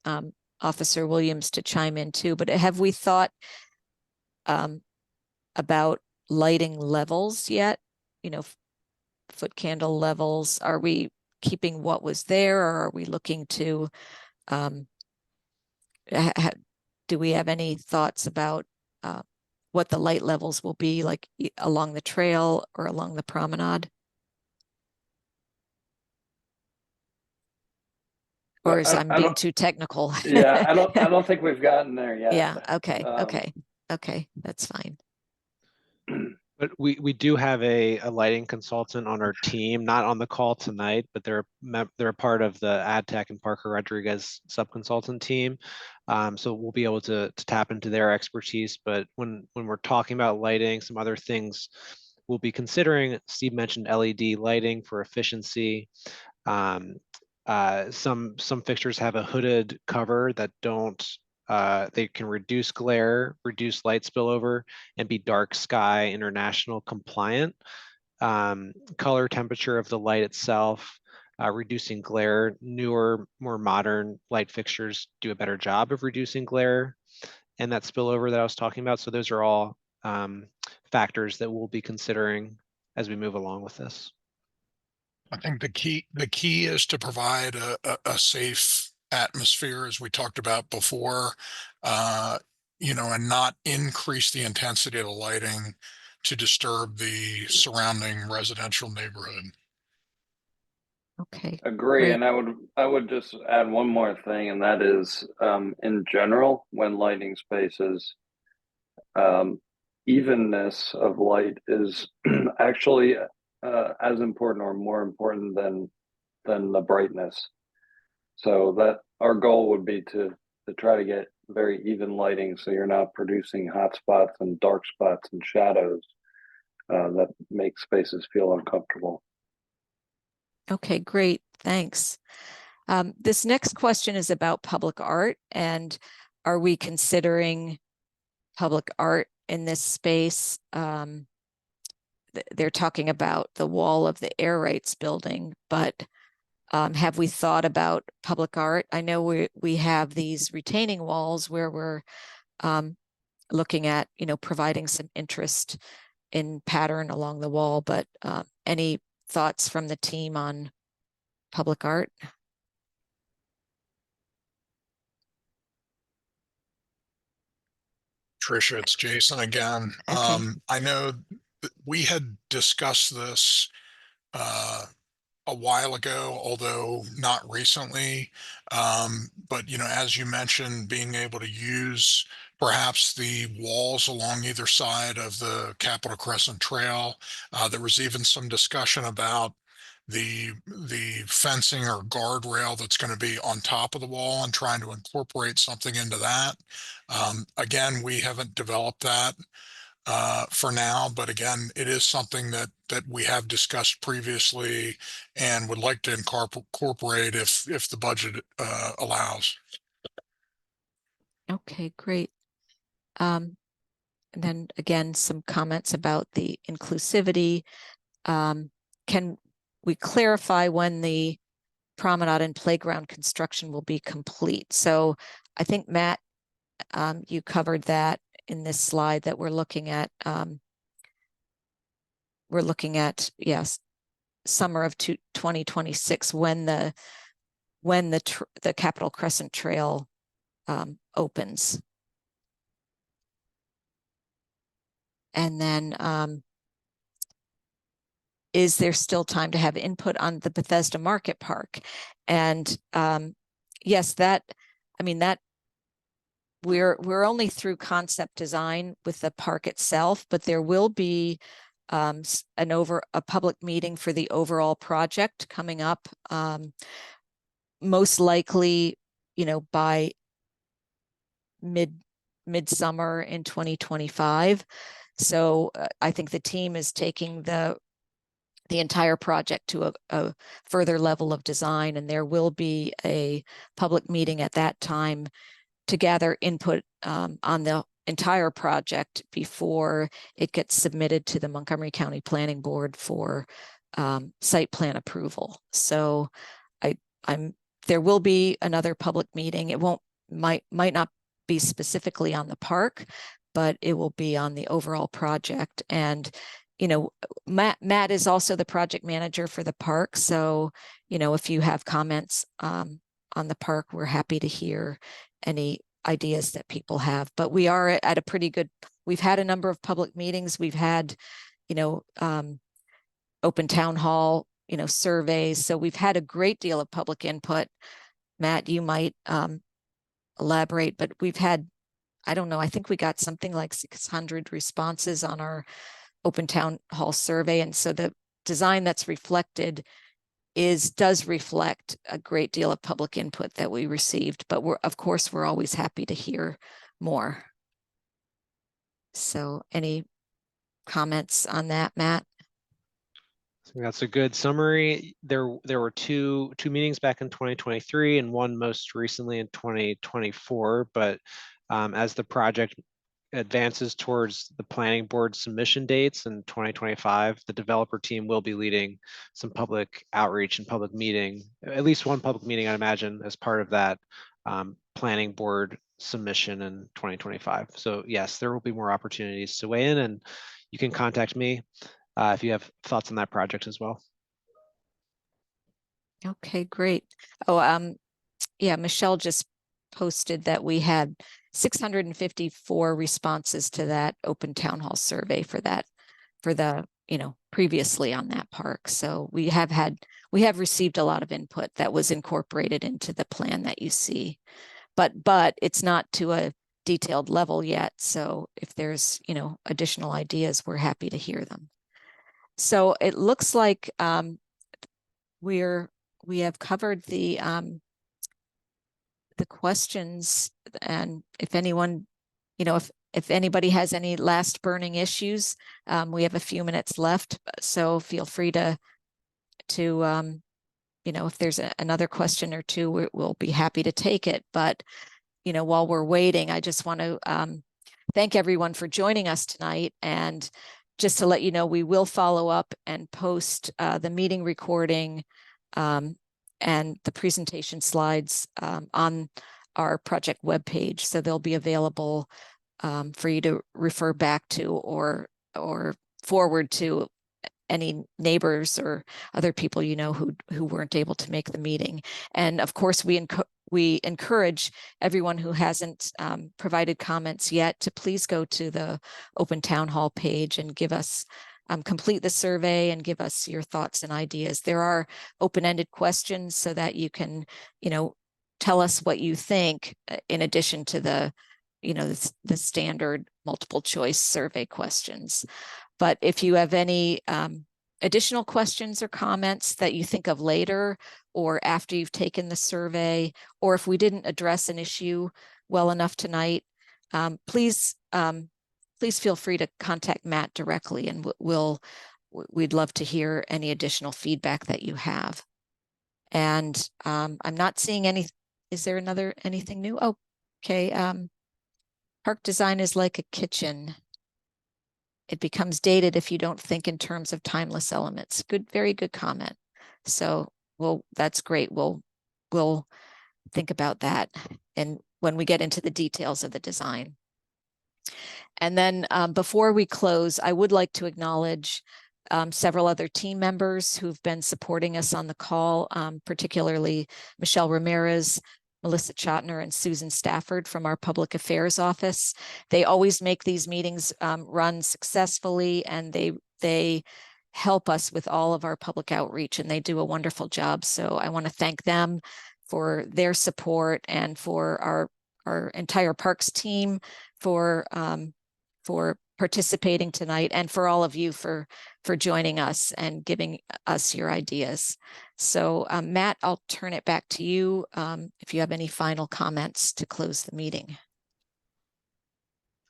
Officer Williams to chime in too, but have we thought about lighting levels yet? You know, foot candle levels. Are we keeping what was there, or are we looking to, do we have any thoughts about what the light levels will be like along the trail or along the promenade? Or is I'm being too technical? Yeah, I don't think we've gotten there yet. Yeah, okay, that's fine. But we do have a lighting consultant on our team, not on the call tonight, but they're a part of the Ad Tech and Parker Rodriguez sub-consultant team. So we'll be able to tap into their expertise. But when we're talking about lighting, some other things we'll be considering, Steve mentioned LED lighting for efficiency. Some fixtures have a hooded cover that they can reduce glare, reduce light spillover, and be dark sky international compliant. Color temperature of the light itself, reducing glare. Newer, more modern light fixtures do a better job of reducing glare and that spillover that I was talking about. So those are all factors that we'll be considering as we move along with this. I think the key is to provide a safe atmosphere, as we talked about before, and not increase the intensity of the lighting to disturb the surrounding residential neighborhood. Okay, Agree, great. and I would just add one more thing, and that is, in general, when lighting spaces, evenness of light is actually as important or more important than the brightness. So that our goal would be to try to get very even lighting, so you're not producing hot spots and dark spots and shadows that make spaces feel uncomfortable. Okay, great. Thanks. This next question is about public art, and are we considering public art in this space? They're talking about the wall of the air rights building, but have we thought about public art? I know we have these retaining walls where we're looking at, providing some interest in pattern along the wall, but any thoughts from the team on public art? Tricia, it's Jason again. Okay. I know we had discussed this a while ago, although not recently. But as you mentioned, being able to use perhaps the walls along either side of the Capitol Crescent Trail. There was even some discussion about the fencing or guardrail that's going to be on top of the wall and trying to incorporate something into that. Again, we haven't developed that for now, but again, it is something that we have discussed previously and would like to incorporate if the budget allows. Okay, great. And then again, some comments about the inclusivity. Can we clarify when the promenade and playground construction will be complete? So I think, Matt, you covered that in this slide that we're looking at. Yes, summer of 2026 when the Capitol Crescent Trail opens. And then is there still time to have input on the Bethesda Market Park? And yes, that we're only through concept design with the park itself, but there will be a public meeting for the overall project coming up, most likely, by midsummer in 2025. So I think the team is taking the entire project to a further level of design, and there will be a public meeting at that time to gather input on the entire project before it gets submitted to the Montgomery County Planning Board for site plan approval. So there will be another public meeting. It might not be specifically on the park, but it will be on the overall project. And Matt is also the project manager for the park. So, if you have comments on the park, we're happy to hear any ideas that people have. But we are at we've had a number of public meetings. We've had, open town hall, surveys. So we've had a great deal of public input. Matt, you might elaborate, but we've had, I don't know, I think we got something like 600 responses on our open town hall survey. And so the design that's reflected does reflect a great deal of public input that we received, but of course, we're always happy to hear more. So any comments on that, Matt? I think that's a good summary. There were two meetings back in 2023 and one most recently in 2024, but as the project advances towards the planning board submission dates in 2025, the developer team will be leading some public outreach and public meeting, at least one public meeting, I imagine, as part of that planning board submission in 2025. So yes, there will be more opportunities to weigh in, and you can contact me if you have thoughts on that project as well. Okay, great. Oh, yeah, Michelle just posted that we had 654 responses to that open town hall survey for the, previously on that park. So we have received a lot of input that was incorporated into the plan that you see. But it's not to a detailed level yet. So if there's, additional ideas, we're happy to hear them. So it looks like we have covered the questions, and if anyone, if anybody has any last burning issues, we have a few minutes left. So feel free to if there's another question or two, we'll be happy to take it. But, while we're waiting, I just want to thank everyone for joining us tonight. And just to let you know, we will follow up and post the meeting recording and the presentation slides on our project webpage. So they'll be available for you to refer back to or forward to any neighbors or other people who weren't able to make the meeting. And of course, we encourage everyone who hasn't provided comments yet to please go to the Open Town Hall page and give us complete the survey and give us your thoughts and ideas. There are open-ended questions so that you can tell us what you think in addition to the standard multiple choice survey questions. But if you have any additional questions or comments that you think of later or after you've taken the survey, or if we didn't address an issue well enough tonight, please feel free to contact Matt directly, and we'd love to hear any additional feedback that you have. And I'm not seeing any. Is there anything new? Oh, okay. Park design is like a kitchen. It becomes dated if you don't think in terms of timeless elements. Very good comment. So, well, that's great. We'll think about that, and when we get into the details of the design. And then before we close, I would like to acknowledge several other team members who've been supporting us on the call, particularly Michelle Ramirez, Melissa Chotner, and Susan Stafford from our Public Affairs Office. They always make these meetings run successfully, and they help us with all of our public outreach, and they do a wonderful job. So I want to thank them for their support, and for our entire Parks team for participating tonight, and for all of you for joining us and giving us your ideas. So Matt, I'll turn it back to you if you have any final comments to close the meeting.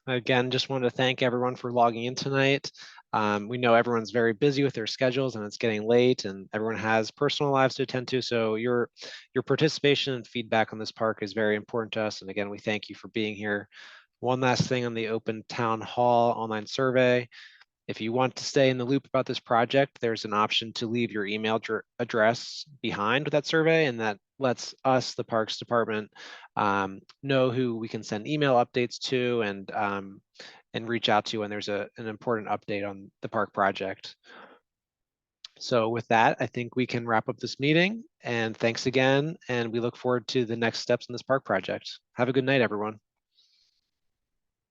Again, just wanted to thank everyone for logging in tonight. We know everyone's very busy with their schedules and it's getting late and everyone has personal lives to attend to. So your participation and feedback on this park is very important to us. And again, we thank you for being here. One last thing on the Open Town Hall online survey. If you want to stay in the loop about this project, there's an option to leave your email address behind with that survey, and that lets us, the Parks Department, know who we can send email updates to and reach out to when there's an important update on the park project. So with that, I think we can wrap up this meeting, and thanks again, and we look forward to the next steps in this park project. Have a good night, everyone.